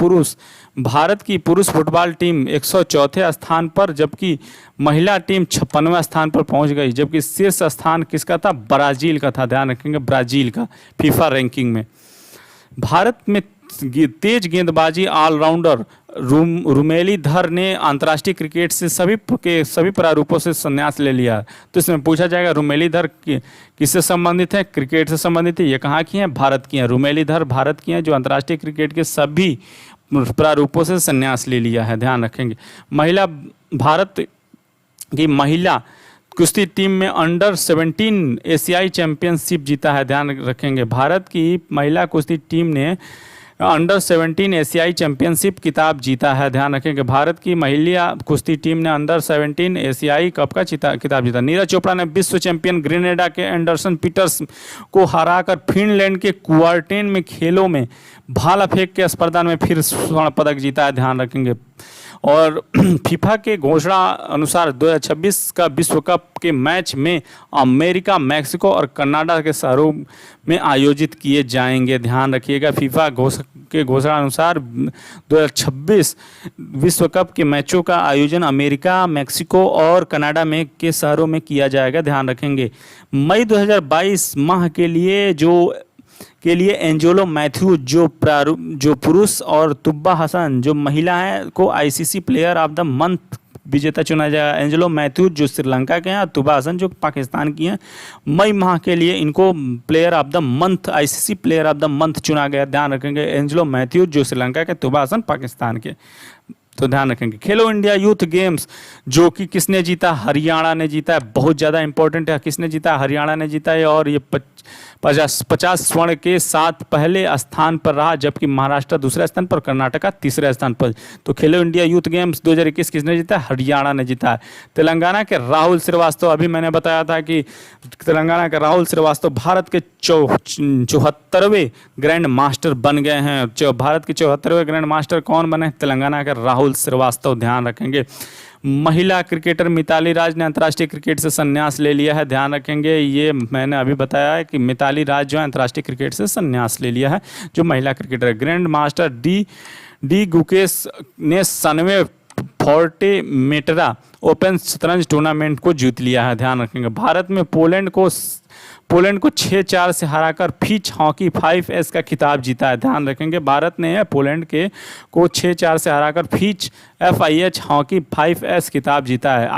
की पुरुष फुटबॉल टीम 104 स्थान पर, जबकि महिला टीम 56वें स्थान पर पहुंच गई, जबकि शीर्ष स्थान किसका था? ब्राज़ील का था, ध्यान रखेंगे, ब्राज़ील का फीफा रैंकिंग में। भारत में तेज गेंदबाजी ऑलराउंडर रुमेलीधर ने अंतर्राष्ट्रीय क्रिकेट से सभी प्रारूपों से संन्यास ले लिया। तो इसमें पूछा जाएगा रुमेलीधर किससे संबंधित है? क्रिकेट से संबंधित है। ये कहाँ की हैं? भारत की हैं। रुमेलीधर भारत की हैं, जो अंतर्राष्ट्रीय क्रिकेट के सभी प्रारूपों से संन्यास ले लिया है, ध्यान रखेंगे। भारत की महिला कुश्ती टीम में अंडर 17 एशियाई चैंपियनशिप जीता है, ध्यान रखेंगे। भारत की महिला कुश्ती टीम ने अंडर 17 एशियाई चैंपियनशिप खिताब जीता है, ध्यान रखेंगे। भारत की महिला कुश्ती टीम ने अंडर 17 एशियाई कप का खिताब जीता। नीरज चोपड़ा ने विश्व चैंपियन ग्रेनेडा के एंडरसन पीटर्स को हराकर फिनलैंड के क्वार्टेन में खेलों में भाला फेंक के स्पर्धा में फिर स्वर्ण पदक जीता है, ध्यान रखेंगे। और फीफा के घोषणा अनुसार 2026 का विश्व कप के मैच में अमेरिका, मैक्सिको और कनाडा के शहरों में आयोजित किए जाएंगे, ध्यान रखिएगा। फीफा के घोषणा अनुसार 2026 विश्व कप के मैचों का आयोजन अमेरिका, मैक्सिको और कनाडा के शहरों में किया जाएगा, ध्यान रखेंगे। मई 2022 माह के लिए एंजेलो मैथ्यूज जो पुरुष और तुब्बा हसन जो महिला है को ICC player of the month विजेता चुना जाएगा। एंजेलो मैथ्यूज जो श्रीलंका के हैं और तुब्बा हसन जो पाकिस्तान की हैं, मई माह के लिए इनको player of the month, ICC player of the month चुना गया, ध्यान रखेंगे। एंजेलो मैथ्यूज जो श्रीलंका के, तुब्बा हसन पाकिस्तान के, तो ध्यान रखेंगे। खेलो इंडिया यूथ गेम्स जो कि किसने जीता? हरियाणा ने जीता है, बहुत ज़्यादा इंपॉर्टेंट है। किसने जीता? हरियाणा ने जीता है और ये 50 स्वर्ण के साथ पहले स्थान पर रहा, जबकि महाराष्ट्र दूसरे स्थान पर, कर्नाटका तीसरे स्थान पर। तो खेलो इंडिया यूथ गेम्स 2021 किसने जीता? हरियाणा ने जीता है। तेलंगाना के राहुल श्रीवास्तव, अभी मैंने बताया था कि तेलंगाना के राहुल श्रीवास्तव भारत के 74वें ग्रैंड मास्टर बन गए हैं। भारत के 74वें ग्रैंड मास्टर कौन बने? तेलंगाना के राहुल श्रीवास्तव, ध्यान रखेंगे। महिला क्रिकेटर मिताली राज ने अंतर्राष्ट्रीय क्रिकेट से संन्यास ले लिया है, ध्यान रखेंगे। ये मैंने अभी बताया है कि मिताली राज जो है अंतर्राष्ट्रीय क्रिकेट से संन्यास ले लिया है, जो महिला क्रिकेटर है। ग्रैंड मास्टर डी गुकेश ने 97 फोर्टेमेटरा ओपन शतरंज टूर्नामेंट को जीत लिया है, ध्यान रखेंगे। भारत में पोलैंड को 6-4 से हराकर फिच हॉकी 5S का खिताब जीता है, ध्यान रखेंगे। भारत ने पोलैंड को 6-4 से हराकर फिच FIH हॉकी 5S खिताब जीता है।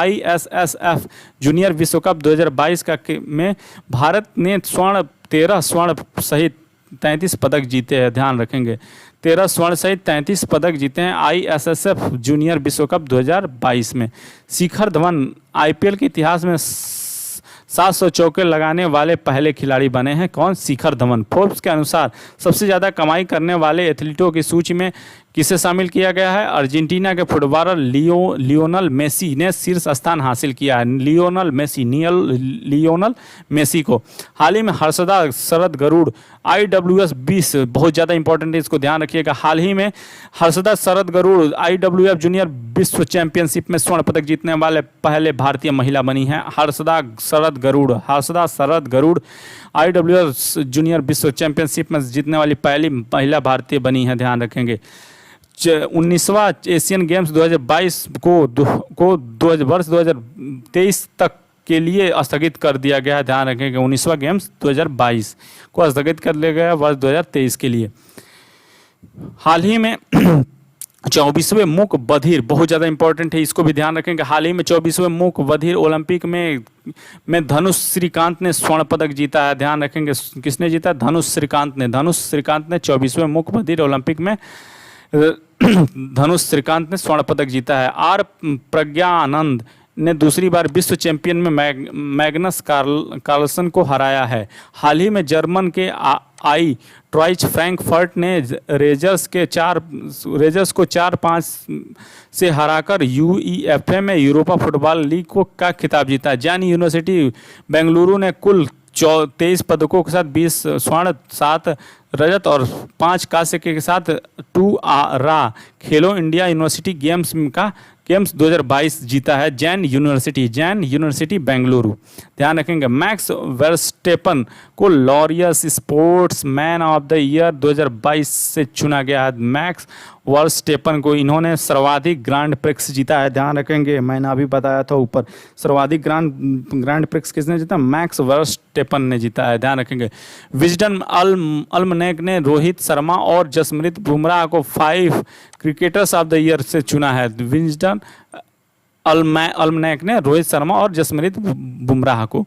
ISSF जूनियर विश्व कप 2022 में भारत ने 13 स्वर्ण सहित 33 पदक जीते हैं, ध्यान रखेंगे। 13 स्वर्ण सहित 33 पदक जीते हैं ISSF जूनियर विश्व कप 2022 में। शिखर धवन IPL के इतिहास में 700 चौके लगाने वाले पहले खिलाड़ी बने हैं। कौन? शिखर धवन। फोर्ब्स के अनुसार सबसे ज़्यादा कमाई करने वाले एथलीटों की सूची में किसे शामिल किया गया है? अर्जेंटीना के फुटबॉलर लियोनल मेसी ने शीर्ष स्थान हासिल किया है। लियोनल मेसी को हाल ही में हर्षदा शरद गरुड़ IWS 20 बहुत ज़्यादा इंपॉर्टेंट है, इसको ध्यान रखिएगा। हाल ही में हर्षदा शरद गरुड़ IWF जूनियर विश्व चैंपियनशिप में स्वर्ण पदक जीतने वाले पहले भारतीय महिला बनी हैं। हर्षदा शरद गरुड़ IWF जूनियर विश्व चैंपियनशिप में जीतने वाली पहली महिला भारतीय बनी है, ध्यान रखेंगे। 19वां एशियन गेम्स 2022 को वर्ष 2023 तक के लिए स्थगित कर दिया गया है, ध्यान रखेंगे। 19वां गेम्स 2022 को स्थगित कर दिया गया वर्ष 2023 के लिए। हाल ही में 24वें मूक बधिर बहुत ज़्यादा इंपॉर्टेंट है, इसको भी ध्यान रखेंगे। हाल ही में 24वें मूक बधिर ओलंपिक में धनुष श्रीकांत ने स्वर्ण पदक जीता है, ध्यान रखेंगे। किसने जीता? धनुष श्रीकांत ने 24वें मूक बधिर ओलंपिक में धनुष श्रीकांत ने स्वर्ण पदक जीता है। प्रज्ञानंद ने दूसरी बार विश्व चैंपियन में मैग्नस कार्लसन को हराया है। हाल ही में जर्मन के ट्राइच फ्रैंकफर्ट ने रेजर्स को 4-5 से हराकर UEFA में यूरोपा फुटबॉल लीग का खिताब जीता। जैन यूनिवर्सिटी बेंगलुरु ने कुल 23 पदकों के साथ 20 स्वर्ण, 7 रजत और 5 कांस्य के साथ खेलो इंडिया यूनिवर्सिटी गेम्स 2022 जीता है। जैन यूनिवर्सिटी बेंगलुरु, ध्यान रखेंगे। मैक्स वर्स्टेपन को Laureus sports man of the year 2022 से चुना गया है। मैक्स वर्स्टेपन को इन्होंने सर्वाधिक ग्रांड प्रिक्स जीता है, ध्यान रखेंगे। मैंने अभी बताया था ऊपर, सर्वाधिक ग्रांड प्रिक्स किसने जीता? मैक्स वर्स्टेपन ने जीता है, ध्यान रखेंगे। विजडन अल्मनेक ने रोहित शर्मा और जसप्रीत बुमराह को 5 क्रिकेटर्स ऑफ द ईयर से चुना है। विजडन अल्मनेक ने रोहित शर्मा और जसप्रीत बुमराह को।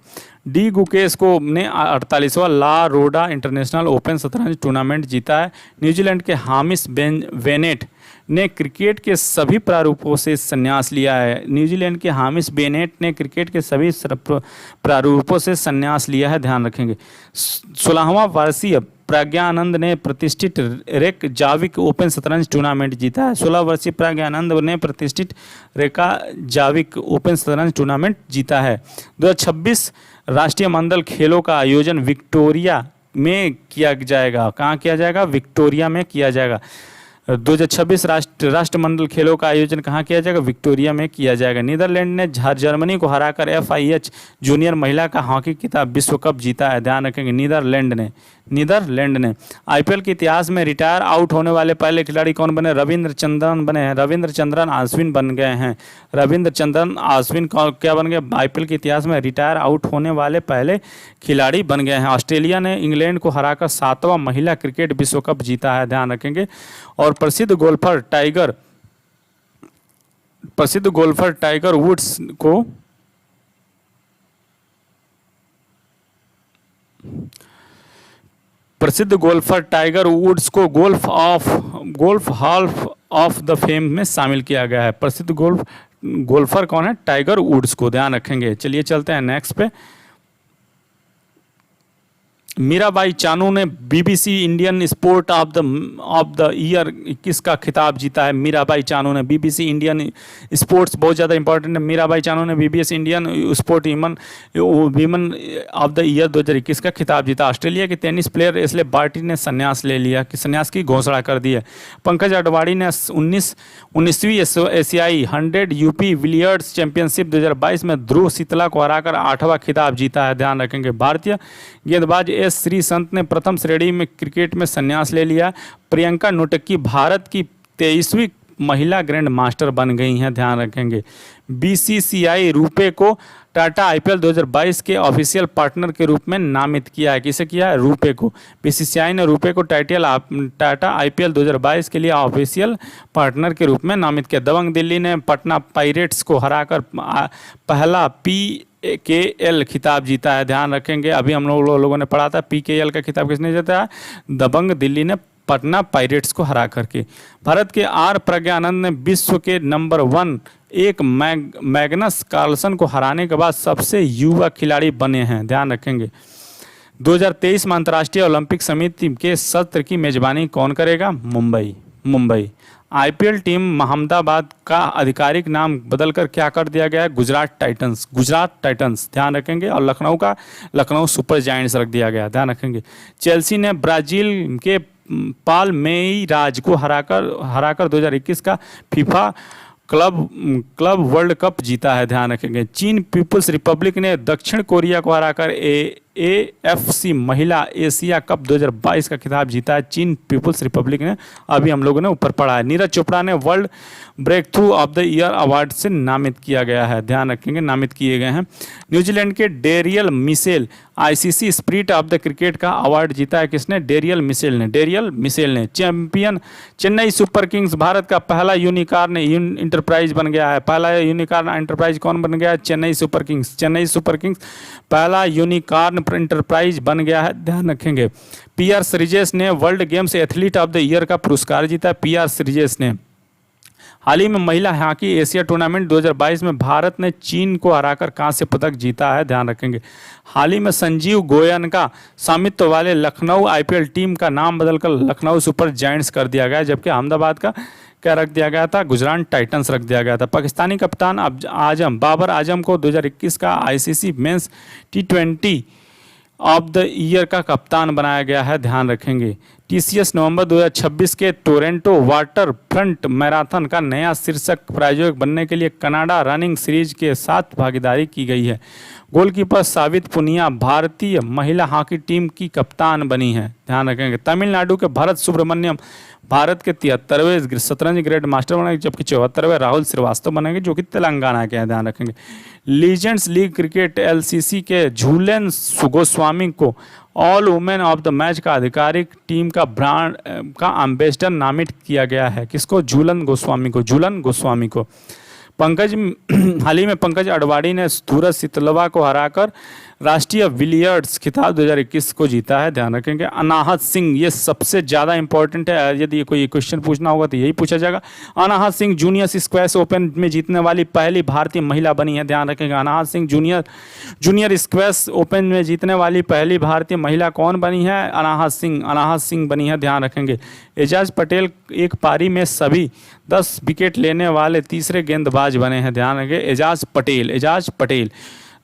डी गुकेश को ने 48वां ला रोडा इंटरनेशनल ओपन शतरंज टूर्नामेंट जीता है। न्यूजीलैंड के हामिश बेनेट ने क्रिकेट के सभी प्रारूपों से संन्यास लिया है। न्यूजीलैंड के हामिश बेनेट ने क्रिकेट के सभी प्रारूपों से संन्यास लिया है, ध्यान रखेंगे। 16वां वर्षीय प्रज्ञानंद ने प्रतिष्ठित रेकजाविक ओपन शतरंज टूर्नामेंट जीता है। 16 वर्षीय प्रज्ञानंद ने प्रतिष्ठित रेकजाविक ओपन शतरंज टूर्नामेंट जीता है। 2026 राष्ट्रीय मंडल खेलों का आयोजन विक्टोरिया में किया जाएगा। कहाँ किया जाएगा? विक्टोरिया में किया जाएगा। 2026 राष्ट्रमंडल खेलों का आयोजन कहाँ किया जाएगा? विक्टोरिया में किया जाएगा। नीदरलैंड ने जर्मनी को हराकर FIH जूनियर महिला का हॉकी खिताब विश्व कप जीता है, ध्यान रखेंगे। नीदरलैंड ने IPL के इतिहास में रिटायर आउट होने वाले पहले खिलाड़ी कौन बने? रविंद्र चंद्रन बने हैं। रविंद्रचंद्रन अश्विन बन गए हैं। रविंद्रचंद्रन अश्विन क्या बन गए? IPL के इतिहास में रिटायर आउट होने वाले पहले खिलाड़ी बन गए हैं। ऑस्ट्रेलिया ने इंग्लैंड को हराकर 7वां महिला क्रिकेट विश्व कप जीता है, ध्यान रखेंगे। और प्रसिद्ध गोल्फर टाइगर वुड्स को golf hall of the fame में शामिल किया गया है। प्रसिद्ध गोल्फर कौन है? टाइगर वुड्स को, ध्यान रखेंगे। चलिए चलते हैं नेक्स्ट पे। मीराबाई चानू ने BBC Indian sport of the year 21 का खिताब जीता है। मीराबाई चानू ने BBC इंडियन स्पोर्ट्स बहुत ज़्यादा इंपॉर्टेंट है। मीराबाई चानू ने BBC Indian sport women of the year 2021 का खिताब जीता। ऑस्ट्रेलिया के टेनिस प्लेयर एशले बार्टी ने संन्यास की घोषणा कर दी है। पंकज अडवाणी ने 19वीं एशियाई 100 UP बिलियर्ड्स चैंपियनशिप 2022 में ध्रुव शीतला को हराकर 8वां खिताब जीता है, ध्यान रखेंगे। भारतीय गेंदबाज श्रीसंत ने प्रथम श्रेणी में क्रिकेट में संन्यास ले लिया। प्रियंका नोटक्की भारत की 23वीं महिला ग्रैंड मास्टर बन गई हैं, ध्यान रखेंगे। बीसीसीआई रुपे को टाटा आईपीएल 2022 के ऑफिशियल पार्टनर के रूप में नामित किया है। किसे किया है? रुपे को। बीसीसीआई ने रुपे को टाटा आईपीएल 2022 के लिए ऑफिशियल पार्टनर के रूप में नामित किया। दबंग दिल्ली ने पटना पायरेट्स को हराकर पहला PKL खिताब जीता है, ध्यान रखेंगे। अभी हम लोगों ने पढ़ा था PKL का खिताब किसने जीता है? दबंग दिल्ली ने पटना पायरेट्स को हरा करके। भारत के आर प्रज्ञानंद ने विश्व के नंबर 1 मैग्नस कार्लसन को हराने के बाद सबसे युवा खिलाड़ी बने हैं, ध्यान रखेंगे। 2023 में अंतर्राष्ट्रीय ओलंपिक समिति के सत्र की मेजबानी कौन करेगा? मुंबई। आईपीएल टीम अहमदाबाद का आधिकारिक नाम बदलकर क्या कर दिया गया है? गुजरात टाइटंस, ध्यान रखेंगे। और लखनऊ सुपर जायंट्स रख दिया गया, ध्यान रखेंगे। चेल्सी ने ब्राजील के पाल्मेइरास को हराकर 2021 का फीफा क्लब वर्ल्ड कप जीता है, ध्यान रखेंगे। चीन पीपुल्स रिपब्लिक ने दक्षिण कोरिया को हराकर AFC महिला एशिया कप 2022 का खिताब जीता है, चीन पीपुल्स रिपब्लिक ने। अभी हम लोगों ने ऊपर पढ़ा है। नीरज चोपड़ा ने world breakthrough of the year award से नामित किया गया है, ध्यान रखेंगे, नामित किए गए हैं। न्यूजीलैंड के Daryl Mitchell ICC spirit of the cricket का अवार्ड जीता है। किसने? डेरियल मिशेल ने। Champion Chennai super kings Bharat का पहला यूनिकॉर्न इंटरप्राइज बन गया है। पहला यूनिकॉर्न इंटरप्राइज कौन बन गया है? चेन्नई सुपर किंग्स पहला यूनिकॉर्न इंटरप्राइज बन गया है, ध्यान रखेंगे। PR श्रीजेश ने world games athlete of the year का पुरस्कार जीता है, PR श्रीजेश ने। हाल ही में महिला हॉकी एशिया टूर्नामेंट 2022 में भारत ने चीन को हराकर कांस्य पदक जीता है, ध्यान रखेंगे। हाल ही में संजीव गोयन का स्वामित्व वाले लखनऊ IPL टीम का नाम बदलकर लखनऊ सुपर जायंट्स कर दिया गया, जबकि अहमदाबाद का क्या रख दिया गया था? गुजरात टाइटंस रख दिया गया था। पाकिस्तानी कप्तान बाबर आजम को 2021 का ICC men's T20 of the year का कप्तान बनाया गया है, ध्यान रखेंगे। TCS नवंबर 2026 के टोरंटो वाटर फ्रंट मैराथन का नया शीर्षक प्रायोजक बनने के लिए कनाडा रनिंग सीरीज के साथ भागीदारी की गई है। गोलकीपर सावित पुनिया भारतीय महिला हॉकी टीम की कप्तान बनी है, ध्यान रखेंगे। तमिलनाडु के भरत सुब्रमण्यम भारत के 73वें शतरंज ग्रैंड मास्टर बनेंगे, जबकि 74वें राहुल श्रीवास्तव बनेंगे, जो कि तेलंगाना के हैं, ध्यान रखेंगे। लीजेंड्स लीग क्रिकेट LCC के झूलन गोस्वामी को all women of the match का आधिकारिक टीम का ब्रांड का एम्बेसडर नामित किया गया है। किसको? झूलन गोस्वामी को। हाल ही में पंकज अडवाणी ने सूरज सितलवा को हराकर राष्ट्रीय बिलियर्ड्स खिताब 2021 को जीता है, ध्यान रखेंगे। अनाहत सिंह, ये सबसे ज़्यादा इंपॉर्टेंट है, यदि कोई क्वेश्चन पूछना होगा तो यही पूछा जाएगा। अनाहत सिंह जूनियर स्क्वैश ओपन में जीतने वाली पहली भारतीय महिला बनी है, ध्यान रखेंगे। अनाहत सिंह जूनियर स्क्वैश ओपन में जीतने वाली पहली भारतीय महिला कौन बनी है? अनाहत सिंह बनी है, ध्यान रखेंगे। एजाज पटेल एक पारी में सभी 10 विकेट लेने वाले तीसरे गेंदबाज बने हैं, ध्यान रखेंगे। एजाज पटेल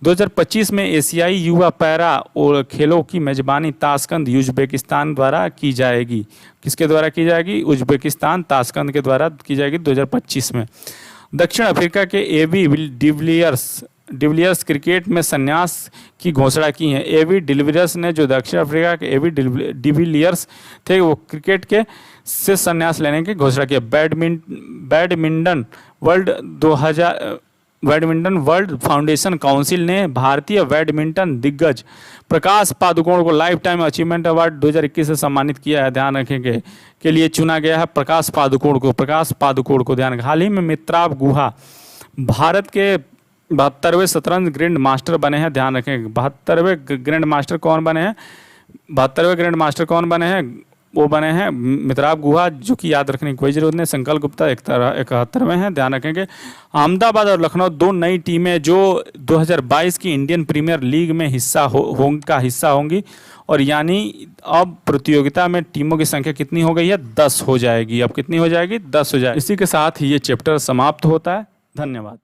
2025 में एशियाई युवा पैरा और खेलों की मेजबानी ताशकंद उज्बेकिस्तान द्वारा की जाएगी। किसके द्वारा की जाएगी? उज्बेकिस्तान ताशकंद के द्वारा की जाएगी 2025 में। दक्षिण अफ्रीका के AB डिविलियर्स क्रिकेट में संन्यास की घोषणा की है। AB डिविलियर्स ने, जो दक्षिण अफ्रीका के AB डिविलियर्स थे, वो क्रिकेट के से संन्यास लेने की घोषणा की। बैडमिंटन वर्ल्ड फाउंडेशन काउंसिल ने भारतीय बैडमिंटन दिग्गज प्रकाश पादुकोण को लाइफ टाइम अचीवमेंट अवार्ड 2021 से सम्मानित किया है, ध्यान रखेंगे, के लिए चुना गया है प्रकाश पादुकोण को, ध्यान रखें। हाल ही में मित्राव गुहा भारत के 72वें शतरंज ग्रैंड मास्टर बने हैं, ध्यान रखें। 72वें ग्रैंड मास्टर कौन बने हैं? वो बने हैं मित्राव गुहा, जो कि याद रखने की कोई जरूरत नहीं। संकल्प गुप्ता 71वें हैं, ध्यान रखेंगे। अहमदाबाद और लखनऊ दो नई टीमें जो 2022 की इंडियन प्रीमियर लीग में हिस्सा होंगी, और यानी अब प्रतियोगिता में टीमों की संख्या कितनी हो गई है? 10 हो जाएगी। अब कितनी हो जाएगी? 10 हो जाएगी। इसी के साथ ये चैप्टर समाप्त होता है। धन्यवाद।